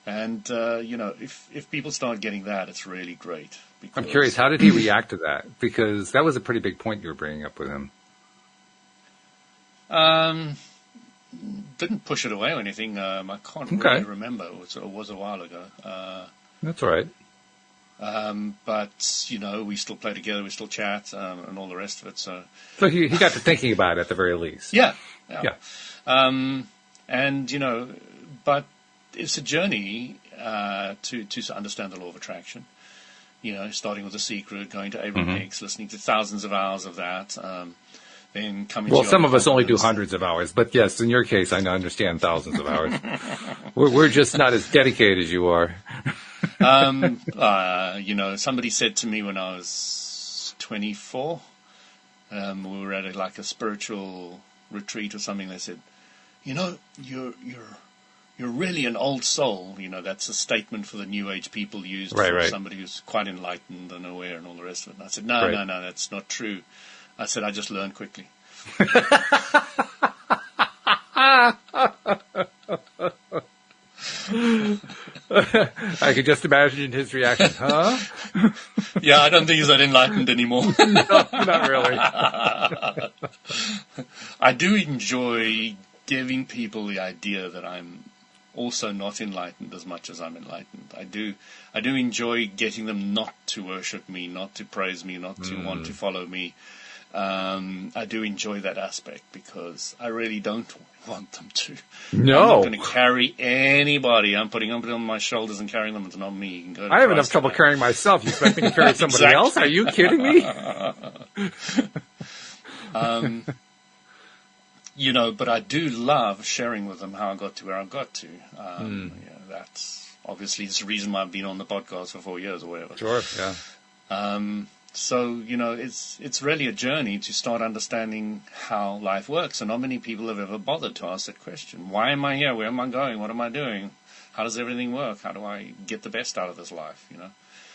And, if people start getting that, it's really great. I'm curious, how did he react to that? Because that was a pretty big point you were bringing up with him. Didn't push it away or anything. I can't really remember. It was a while ago. That's all right. But, we still play together, we still chat, and all the rest of it, so he got to thinking about it at the very least. Yeah. But it's a journey, to understand the law of attraction, starting with The Secret, going to Abraham Hicks, listening to thousands of hours of that, then coming to some of us only do hundreds of hours, but yes, in your case, I understand thousands of hours. We're just not as dedicated as you are. Somebody said to me when I was 24, we were at a spiritual retreat or something. They said, you're really an old soul. That's a statement for the New Age people used for somebody who's quite enlightened and aware and all the rest of it. And I said, no, that's not true. I said, I just learn quickly. I could just imagine his reaction. Huh? Yeah, I don't think he's that enlightened anymore. No, not really. I do enjoy giving people the idea that I'm also not enlightened as much as I'm enlightened. I do enjoy getting them not to worship me, not to praise me, not to want to follow me. I do enjoy that aspect because I really don't want them to. No. I'm not going to carry anybody. I'm putting them on my shoulders and carrying them. It's not me. You can go to I have enough trouble carrying myself. You expect me to carry somebody else? Are you kidding me? But I do love sharing with them how I got to where I got to. That's obviously the reason why I've been on the podcast for 4 years or whatever. Sure, yeah. So, it's really a journey to start understanding how life works. And not many people have ever bothered to ask that question. Why am I here? Where am I going? What am I doing? How does everything work? How do I get the best out of this life,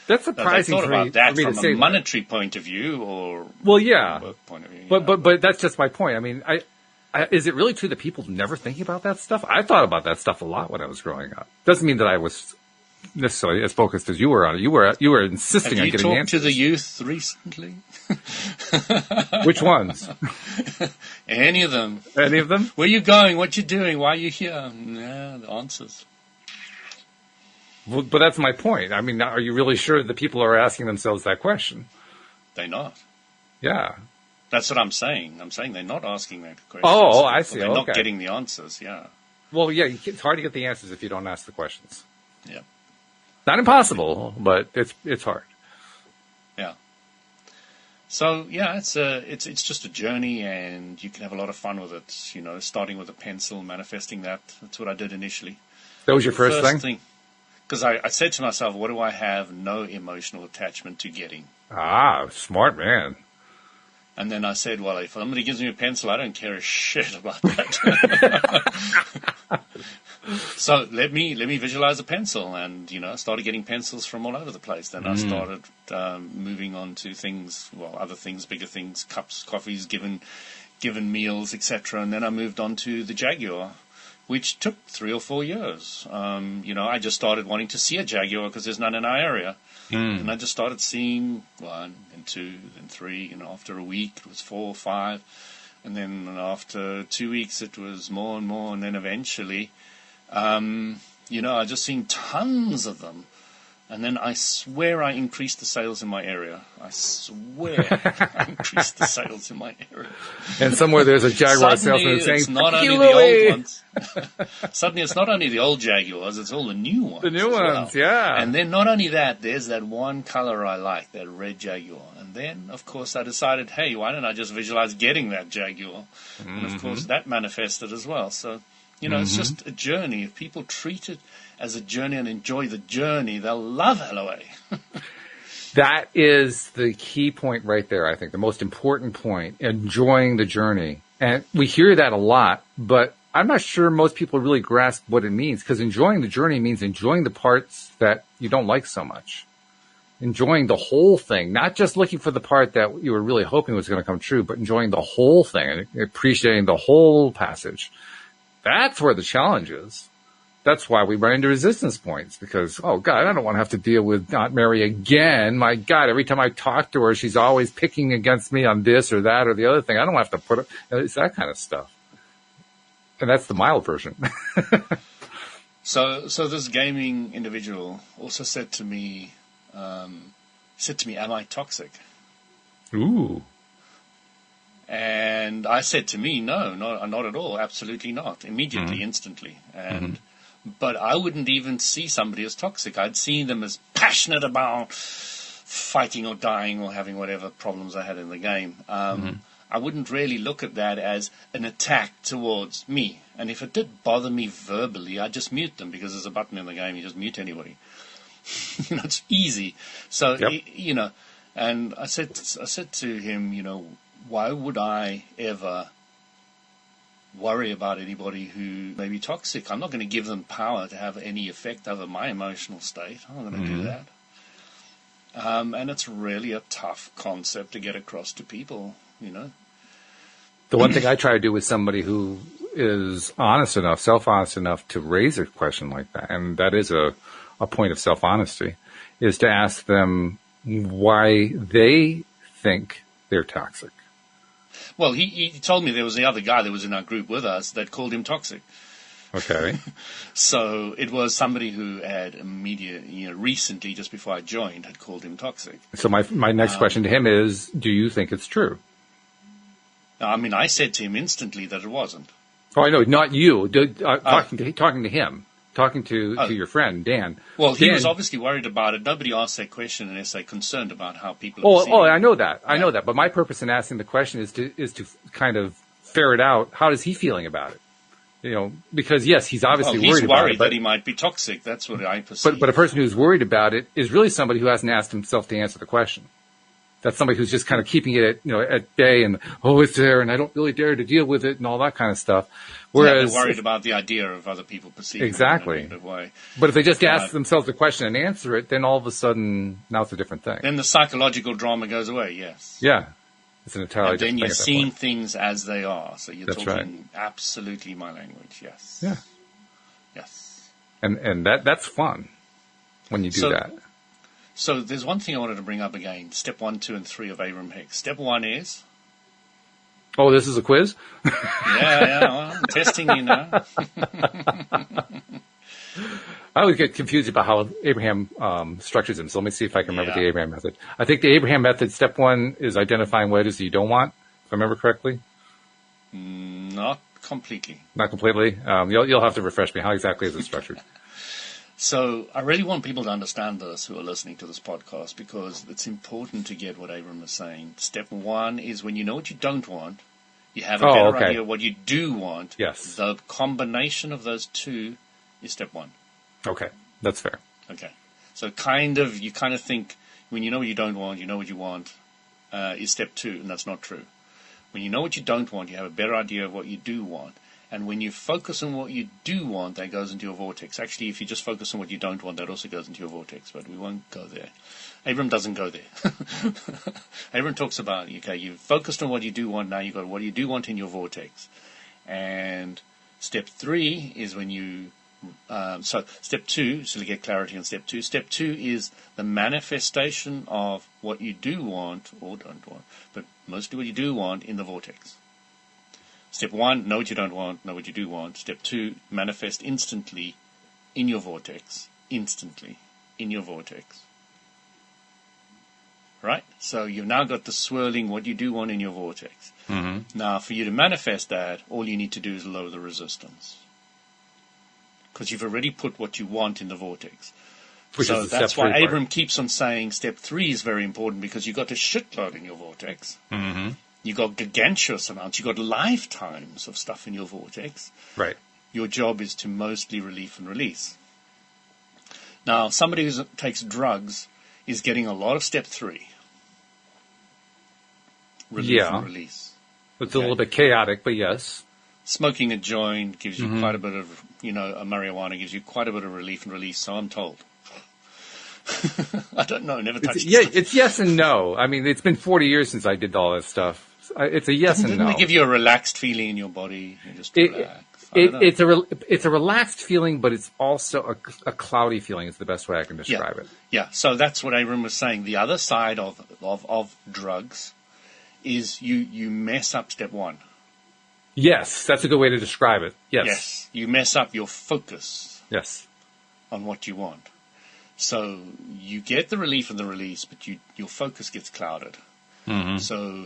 That's surprising for me. That from a monetary point of view or work point of view. But that's just my point. I mean, is it really true that people never think about that stuff? I thought about that stuff a lot when I was growing up. Doesn't mean that I was necessarily as focused as you were on it. You were insisting on getting answers. Have you talked to the youth recently? Which ones? Any of them. Any of them? Where are you going? What you doing? Why are you here? Yeah, the answers. Well, but that's my point. I mean, are you really sure that people are asking themselves that question? They're not. Yeah. That's what I'm saying. I'm saying they're not asking that question. Oh, I see. They're not getting the answers, yeah. Well, yeah, it's hard to get the answers if you don't ask the questions. Yeah. Not impossible, but it's hard. Yeah. So, yeah, it's just a journey, and you can have a lot of fun with it, starting with a pencil, manifesting that. That's what I did initially. That was your first thing? Because I said to myself, what do I have no emotional attachment to getting? Ah, smart man. And then I said, well, if somebody gives me a pencil, I don't care a shit about that. So let me visualize a pencil, and I started getting pencils from all over the place. Then I started moving on to things, other things, bigger things, cups, coffees, given meals, etc. And then I moved on to the Jaguar, which took 3 or 4 years. I just started wanting to see a Jaguar because there's none in our area. And I just started seeing 1 and 2 and 3. After a week it was 4 or 5, and then after 2 weeks it was more and more, and then eventually, I just seen tons of them. And then I swear I increased the sales in my area. I swear I increased the sales in my area. And somewhere there's a Jaguar salesman saying, it's not only the old ones. Suddenly it's not only the old Jaguars, it's all the new ones. The new ones, yeah. And then not only that, there's that one color I like, that red Jaguar. And then, of course, I decided, hey, why don't I just visualize getting that Jaguar? And, of course, that manifested as well. So, it's just a journey. If people treat it as a journey and enjoy the journey, they'll love LOA. That is the key point right there, I think, the most important point, enjoying the journey. And we hear that a lot, but I'm not sure most people really grasp what it means, because enjoying the journey means enjoying the parts that you don't like so much. Enjoying the whole thing, not just looking for the part that you were really hoping was going to come true, but enjoying the whole thing and appreciating the whole passage. That's where the challenge is. That's why we run into resistance points, because, oh, God, I don't want to have to deal with Aunt Mary again. My God, every time I talk to her, she's always picking against me on this or that or the other thing. I don't have to put it. It's that kind of stuff. And that's the mild version. So this gaming individual also said to me, am I toxic? Ooh. And I said to me, no, not at all. Absolutely not. Immediately, instantly. And, but I wouldn't even see somebody as toxic. I'd see them as passionate about fighting or dying or having whatever problems I had in the game. I wouldn't really look at that as an attack towards me. And if it did bother me verbally, I'd just mute them, because there's a button in the game. You just mute anybody. It's easy. So, and I said to him, why would I ever worry about anybody who may be toxic? I'm not going to give them power to have any effect over my emotional state. I'm not going to do that. And it's really a tough concept to get across to people, The one thing I try to do with somebody who is honest enough, self-honest enough to raise a question like that, and that is a a point of self-honesty, is to ask them why they think they're toxic. Well, he told me there was the other guy that was in our group with us that called him toxic. Okay. So it was somebody who had recently, just before I joined, had called him toxic. So my next question to him is, do you think it's true? I mean, I said to him instantly that it wasn't. Oh, I know, not you. Talking to him. Talking to your friend, Dan. Well, he was obviously worried about it. Nobody asked that question unless they're concerned about how people are perceiving it. I know that. I know that. But my purpose in asking the question is to kind of ferret out, how is he feeling about it? Because yes, he's obviously worried about it. He's worried that he might be toxic. That's what I perceive. But a person who's worried about it is really somebody who hasn't asked himself to answer the question. That's somebody who's just kind of keeping it at bay and, it's there and I don't really dare to deal with it and all that kind of stuff. Whereas they're worried about the idea of other people perceiving exactly. it in a negative way. But if they just ask themselves the question and answer it, then all of a sudden, now it's a different thing. Then the psychological drama goes away, yes. Yeah. It's an entirely different thing. And then you're seeing things as they are. So you're That's talking absolutely my language, yes. Yeah. Yes. And that's fun when you do that. So there's one thing I wanted to bring up again. Step 1, 2, and 3 of Abraham Hicks. Step 1 is... Oh, this is a quiz? Yeah, well, I'm testing you now. I always get confused about how Abraham structures them, so let me see if I can remember the Abraham method. I think the Abraham method, step 1, is identifying what it is that you don't want, if I remember correctly. Not completely. Not completely? You'll have to refresh me. How exactly is it structured? So I really want people to understand this who are listening to this podcast, because it's important to get what Abram is saying. Step 1 is when you know what you don't want, you have a better idea of what you do want. Yes. The combination of those two is step 1. Okay, that's fair. Okay. So you kind of think when you know what you don't want, you know what you want, is step 2, and that's not true. When you know what you don't want, you have a better idea of what you do want. And when you focus on what you do want, that goes into your vortex. Actually, if you just focus on what you don't want, that also goes into your vortex, but we won't go there. Abram doesn't go there. Abram talks about, you've focused on what you do want, now you've got what you do want in your vortex. And step 3 is when you... step 2, so to get clarity on step 2, step 2 is the manifestation of what you do want, or don't want, but mostly what you do want in the vortex. Step 1, know what you don't want, know what you do want. Step 2, manifest instantly in your vortex. Instantly in your vortex. Right? So you've now got the swirling what you do want in your vortex. Mm-hmm. Now, for you to manifest that, all you need to do is lower the resistance. Because you've already put what you want in the vortex. So that's why Abram keeps on saying step 3 is very important, because you've got a shitload in your vortex. Mm-hmm. You've got gargantuous amounts. You've got lifetimes of stuff in your vortex. Right. Your job is to mostly relief and release. Now, somebody who takes drugs is getting a lot of step 3. Relief and release. It's a little bit chaotic, but yes. Smoking a joint gives you quite a bit of, a marijuana gives you quite a bit of relief and release, so I'm told. I don't know, never touched it. It's yes and no. I mean, it's been 40 years since I did all that stuff. It's a yes and no. Doesn't it give you a relaxed feeling in your body? You just relax. It's a relaxed feeling, but it's also a cloudy feeling. Is the best way I can describe it. Yeah. So that's what Abram was saying. The other side of drugs is you mess up step 1. Yes, that's a good way to describe it. Yes. You mess up your focus. Yes. On what you want. So you get the relief and the release, but your focus gets clouded. Mm-hmm. So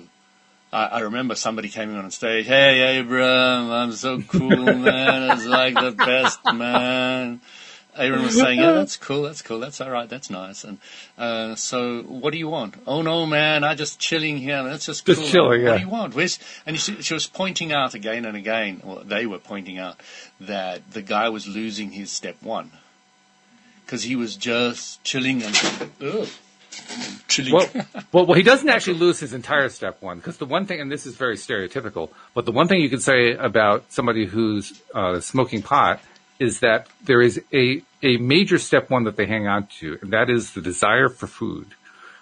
I remember somebody came on stage, "Hey, Abram, I'm so cool, man. It's like the best, man." Abram was saying, "Yeah, that's cool, that's all right, that's nice." And so what do you want? "Oh, no, man, I'm just chilling here. That's just cool. Just chilling, What do you want?" And she was pointing out again and again, or they were pointing out, that the guy was losing his step 1. Because he was just chilling and... chilling. Well, he doesn't actually lose his entire step 1. Because the one thing, and this is very stereotypical, but the one thing you can say about somebody who's smoking pot is that there is a major step 1 that they hang on to, and that is the desire for food,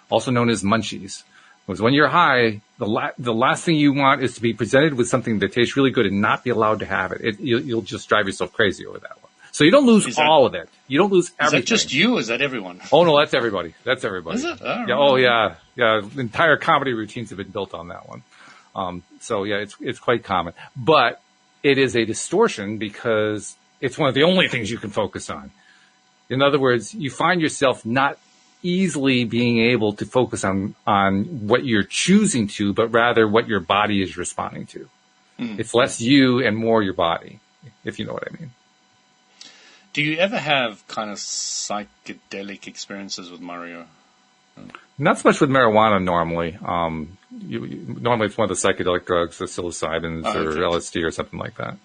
also known as munchies. Because when you're high, the last thing you want is to be presented with something that tastes really good and not be allowed to have it. You'll just drive yourself crazy over that one. So you don't lose all of it. You don't lose everything. Is that just you, or is that everyone? Oh, no, that's everybody. That's everybody. Is it? Yeah. Oh, yeah. Yeah. Entire comedy routines have been built on that one. So, yeah, it's quite common. But it is a distortion because it's one of the only things you can focus on. In other words, you find yourself not easily being able to focus on what you're choosing to, but rather what your body is responding to. Mm. It's less you and more your body, if you know what I mean. Do you ever have kind of psychedelic experiences with Mario? Not so much with marijuana normally. Normally it's one of the psychedelic drugs, the psilocybins or LSD or something like that.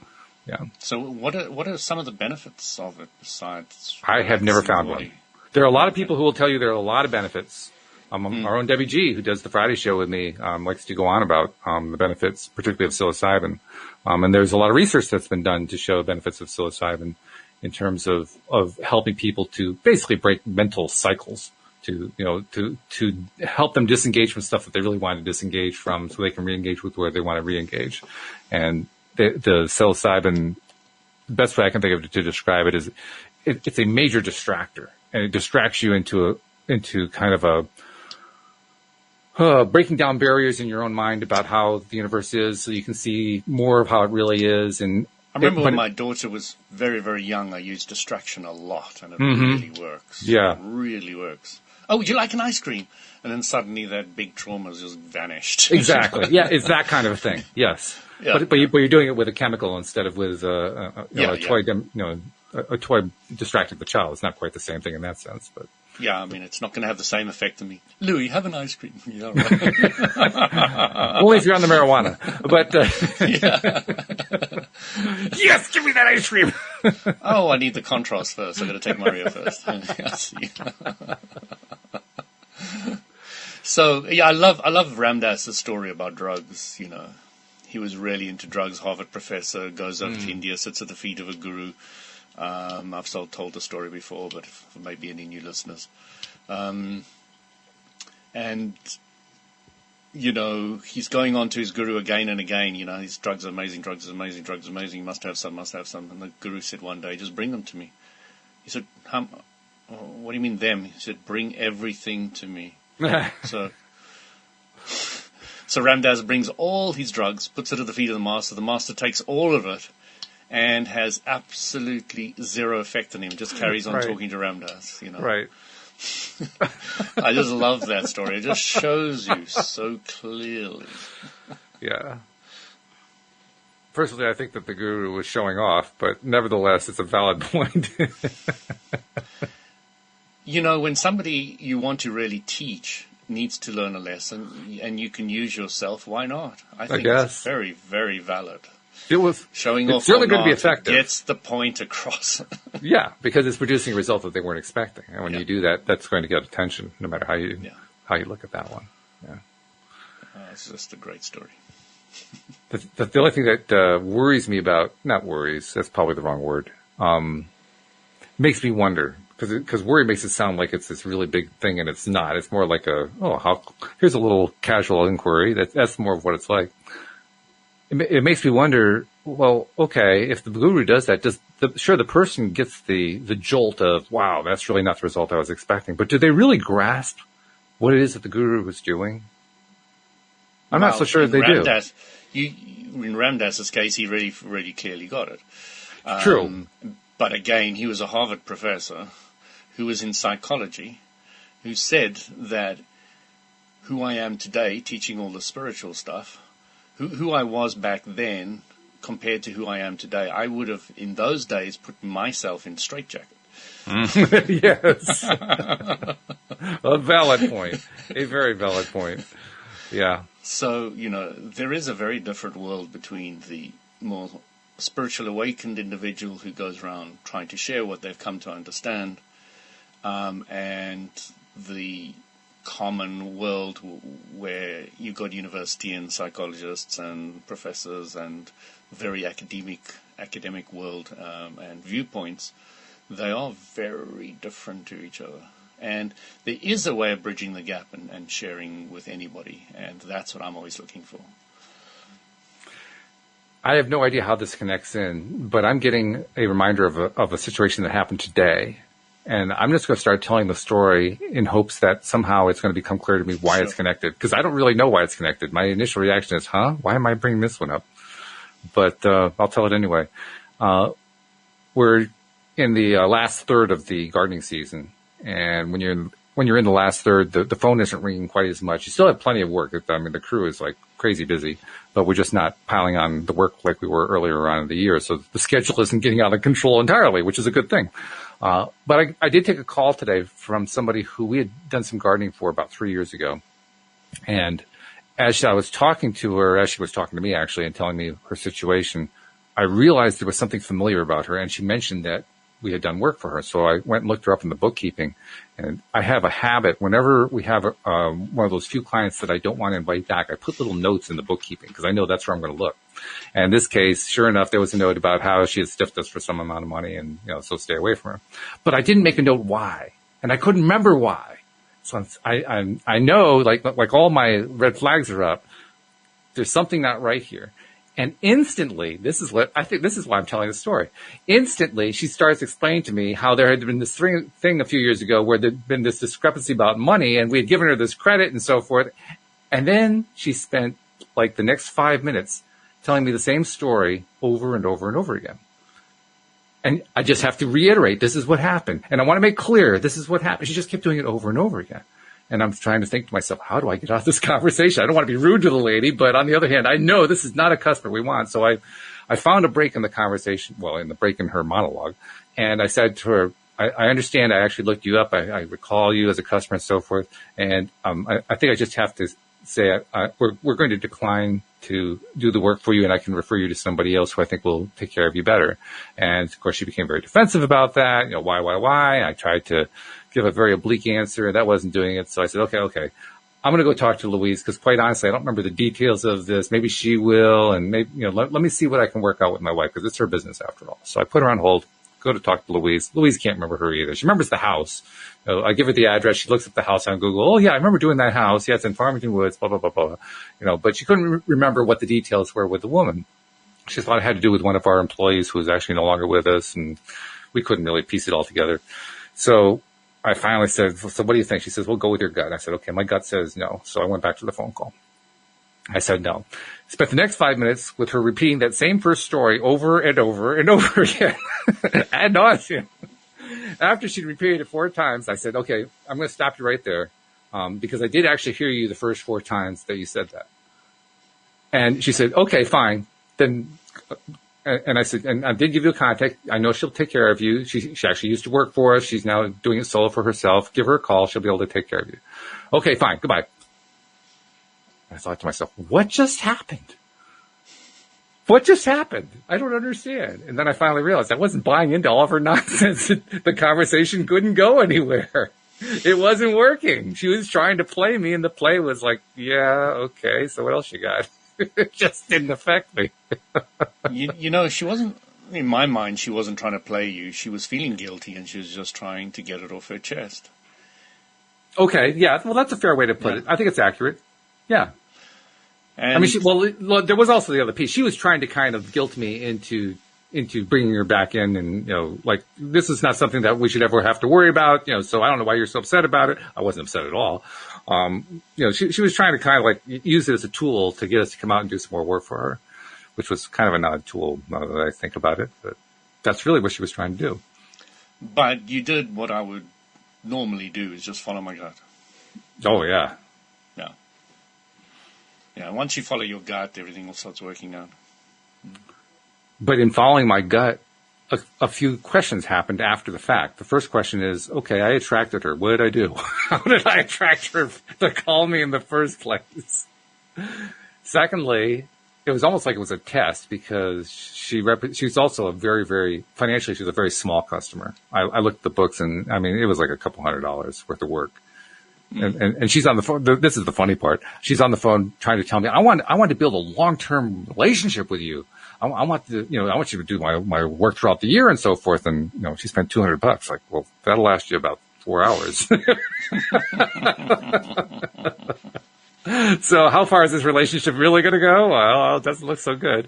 Yeah. So what are some of the benefits of it besides? I have never found one. There are a lot of people who will tell you there are a lot of benefits. Our own Debbie G, who does the Friday show with me, likes to go on about the benefits, particularly of psilocybin. And there's a lot of research that's been done to show benefits of psilocybin in terms of helping people to basically break mental cycles, to help them disengage from stuff that they really want to disengage from so they can re-engage with where they want to re-engage. And the psilocybin, the best way I can think of to describe it is it's a major distractor. And it distracts you into kind of a breaking down barriers in your own mind about how the universe is, so you can see more of how it really is. And I remember when my daughter was very, very young, I used distraction a lot, and it really works. Yeah, it really works. Oh, would you like an ice cream? And then suddenly that big trauma has just vanished. Exactly. Yeah, it's that kind of a thing. Yes. Yeah. But you're doing it with a chemical instead of with a toy. A toy distracting the child. It's not quite the same thing in that sense, but yeah, I mean, it's not going to have the same effect on me. Louis, have an ice cream. Yeah, right. Only if you're on the marijuana. But yes, give me that ice cream. Oh, I need the contrast first. I've got to take Mario first. I see. So yeah, I love Ramdas's story about drugs. You know, he was really into drugs. Harvard professor, goes over to India, sits at the feet of a guru. I've told the story before, but for maybe any new listeners. And, you know, he's going on to his guru again and again. You know, his drugs are amazing, drugs are amazing, drugs are amazing. You must have some, must have some. And the guru said one day, just bring them to me. He said, what do you mean them? He said, bring everything to me. So Ramdas brings all his drugs, puts it at the feet of the master. The master takes all of it and has absolutely zero effect on him. Just carries on talking to Ramdas, you know. Right. I just love that story. It just shows you so clearly. Yeah. Personally, I think that the guru was showing off, but nevertheless, it's a valid point. You know, when somebody you want to really teach needs to learn a lesson and you can use yourself, why not? I think it's very, very valid. It's showing off certainly going to be effective. Gets the point across. Yeah, because it's producing a result that they weren't expecting. And when you do that, that's going to get attention, no matter how you look at that one. Yeah. It's just a great story. The only thing that worries me about, not worries, that's probably the wrong word, makes me wonder, because worry makes it sound like it's this really big thing, and it's not. It's more like here's a little casual inquiry. That's more of what it's like. It makes me wonder, well, okay, if the guru does that, the person gets the jolt of, wow, that's really not the result I was expecting. But do they really grasp what it is that the guru was doing? I'm not so sure they do. In Ramdas's case, he really, really clearly got it. True. But again, he was a Harvard professor who was in psychology, who said that who I am today, teaching all the spiritual stuff, who I was back then compared to who I am today, I would have, in those days, put myself in straitjacket. Yes. A valid point. A very valid point. Yeah. So, you know, there is a very different world between the more spiritual awakened individual who goes around trying to share what they've come to understand, and the common world where you've got university and psychologists and professors and very academic world and viewpoints. They are very different to each other. And there is a way of bridging the gap and sharing with anybody, and that's what I'm always looking for. I have no idea how this connects in, but I'm getting a reminder of a situation that happened today. And I'm just going to start telling the story in hopes that somehow it's going to become clear to me why it's connected. Because I don't really know why it's connected. My initial reaction is, why am I bringing this one up? But I'll tell it anyway. We're in the last third of the gardening season. And when you're in the last third, the phone isn't ringing quite as much. You still have plenty of work. I mean, the crew is like crazy busy, but we're just not piling on the work like we were earlier on in the year. So the schedule isn't getting out of control entirely, which is a good thing. But I did take a call today from somebody who we had done some gardening for about 3 years ago. And as I was talking to her, as she was talking to me actually and telling me her situation, I realized there was something familiar about her. And she mentioned that we had done work for her. So I went and looked her up in the bookkeeping. And I have a habit, whenever we have one of those few clients that I don't want to invite back, I put little notes in the bookkeeping because I know that's where I'm going to look. And in this case, sure enough, there was a note about how she had stiffed us for some amount of money and, so stay away from her. But I didn't make a note why. And I couldn't remember why. So I know, like all my red flags are up. There's something not right here. And instantly, this is why I'm telling the story. Instantly, she starts explaining to me how there had been this thing a few years ago where there'd been this discrepancy about money and we had given her this credit and so forth. And then she spent like the next 5 minutes telling me the same story over and over and over again. And I just have to reiterate, this is what happened. And I want to make clear, this is what happened. She just kept doing it over and over again. And I'm trying to think to myself, how do I get out of this conversation? I don't want to be rude to the lady, but on the other hand, I know this is not a customer we want. So I found a break in the conversation, in the break in her monologue. And I said to her, I understand. I actually looked you up. I recall you as a customer and so forth. And I think I just have to say we're going to decline to do the work for you, and I can refer you to somebody else who I think will take care of you better. And of course, she became very defensive about that. Why? I tried to give a very oblique answer. That wasn't doing it. So I said, okay. I'm going to go talk to Louise because quite honestly, I don't remember the details of this. Maybe she will. And maybe, let me see what I can work out with my wife because it's her business after all. So I put her on hold, go to talk to Louise. Louise can't remember her either. She remembers the house. I give her the address. She looks up the house on Google. Oh yeah, I remember doing that house. Yeah, it's in Farmington Woods, blah, blah, blah, blah. But she couldn't remember what the details were with the woman. She thought it had to do with one of our employees who was actually no longer with us. And we couldn't really piece it all together. So I finally said, so what do you think? She says, well, go with your gut. And I said, okay, my gut says no. So I went back to the phone call. I said no. Spent the next 5 minutes with her repeating that same first story over and over and over again. Ad nauseum. After she'd repeated it 4 times, I said, okay, I'm going to stop you right there. Because I did actually hear you the first 4 times that you said that. And she said, okay, fine. Then, and I said, and I did give you a contact. I know she'll take care of you. She actually used to work for us. She's now doing it solo for herself. Give her a call. She'll be able to take care of you. Okay, fine. Goodbye. I thought to myself, what just happened? What just happened? I don't understand. And then I finally realized I wasn't buying into all of her nonsense. The conversation couldn't go anywhere. It wasn't working. She was trying to play me, and the play was like, yeah, okay, so what else you got? It just didn't affect me. She wasn't, in my mind, she wasn't trying to play you. She was feeling guilty, and she was just trying to get it off her chest. Okay, yeah, well, that's a fair way to put it. I think it's accurate. Yeah. And there was also the other piece. She was trying to kind of guilt me into bringing her back in and, this is not something that we should ever have to worry about, so I don't know why you're so upset about it. I wasn't upset at all. She was trying to kind of like use it as a tool to get us to come out and do some more work for her, which was kind of an odd tool now that I think about it, but that's really what she was trying to do. But you did what I would normally do, is just follow my gut. Oh, yeah. Yeah. Yeah, once you follow your gut, everything will start working out. But in following my gut, a few questions happened after the fact. The first question is, okay, I attracted her. What did I do? How did I attract her to call me in the first place? Secondly, it was almost like it was a test because she's also a very, very, financially, she's a very small customer. I looked at the books and, it was like a couple $100 worth of work. And she's on the phone. This is the funny part. She's on the phone trying to tell me, I want to build a long-term relationship with you. I want you to do my work throughout the year and so forth. And, she spent $200. Like, well, that'll last you about 4 hours. So how far is this relationship really going to go? Well, it doesn't look so good.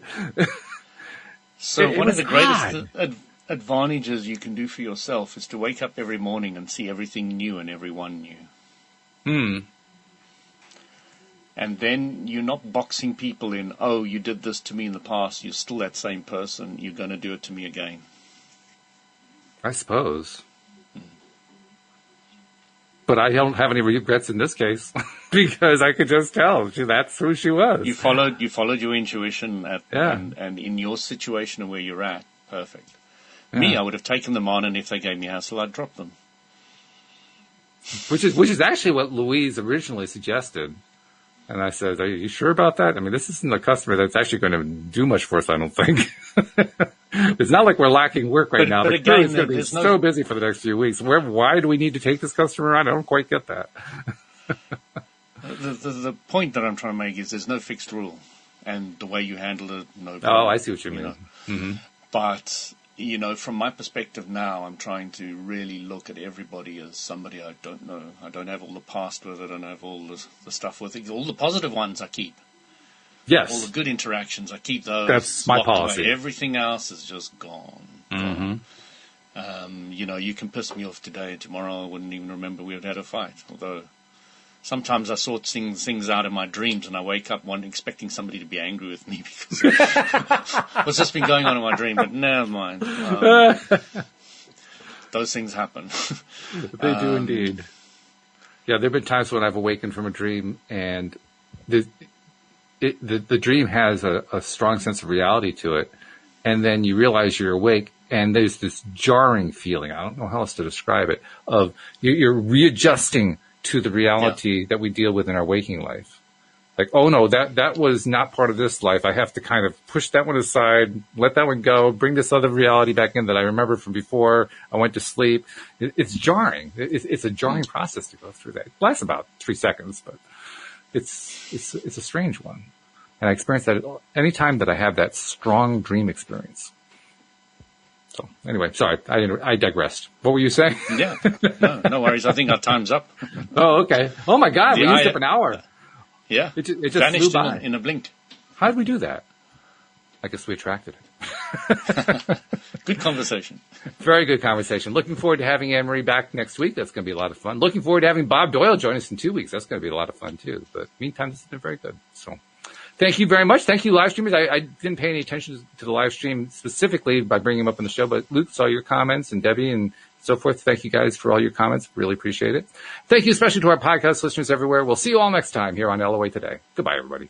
So one of the greatest advantages you can do for yourself is to wake up every morning and see everything new and everyone new. And then you're not boxing people in, oh, you did this to me in the past, you're still that same person, you're going to do it to me again. I suppose. But I don't have any regrets in this case because I could just tell that's who she was. You followed your intuition and in your situation and where you're at, perfect. Yeah. Me, I would have taken them on, and if they gave me hassle, I'd drop them. Which is actually what Louise originally suggested. And I said, are you sure about that? I mean, this isn't a customer that's actually going to do much for us, I don't think. It's not like we're lacking work right now. But again, it's going to be so busy for the next few weeks. Why do we need to take this customer on? I don't quite get that. The point that I'm trying to make is there's no fixed rule. And the way you handle it, no. Oh, I see what you mean. Mm-hmm. But, from my perspective now, I'm trying to really look at everybody as somebody I don't know. I don't have all the past with it. I don't have all the stuff with it. All the positive ones I keep. Yes. All the good interactions, I keep those. That's my policy. Away. Everything else is just gone. Mm-hmm. You can piss me off today, and tomorrow I wouldn't even remember we had a fight. Although sometimes I sort things out in my dreams, and I wake up expecting somebody to be angry with me because what's just been going on in my dream. But never mind. Those things happen. They do indeed. Yeah, there have been times when I've awakened from a dream, and the dream has a strong sense of reality to it, and then you realize you're awake, and there's this jarring feeling, I don't know how else to describe it, of you're readjusting to the reality that we deal with in our waking life. Like, oh no, that was not part of this life. I have to kind of push that one aside, let that one go, bring this other reality back in that I remember from before I went to sleep. It's jarring. It's a jarring process to go through that. It lasts about 3 seconds, but it's a strange one. And I experience that any time that I have that strong dream experience. So anyway, sorry, I digressed. What were you saying? Yeah, no worries. I think our time's up. Oh, okay. Oh my God, we used up an hour. Yeah, it just vanished flew by. in a blink. How did we do that? I guess we attracted it. Good conversation. Very good conversation. Looking forward to having Anne Marie back next week. That's going to be a lot of fun. Looking forward to having Bob Doyle join us in 2 weeks. That's going to be a lot of fun too. But meantime, this has been very good. So thank you very much. Thank you, live streamers. I didn't pay any attention to the live stream specifically by bringing them up on the show, but Luke saw your comments, and Debbie and so forth. Thank you guys for all your comments. Really appreciate it. Thank you especially to our podcast listeners everywhere. We'll see you all next time here on LOA Today. Goodbye, everybody.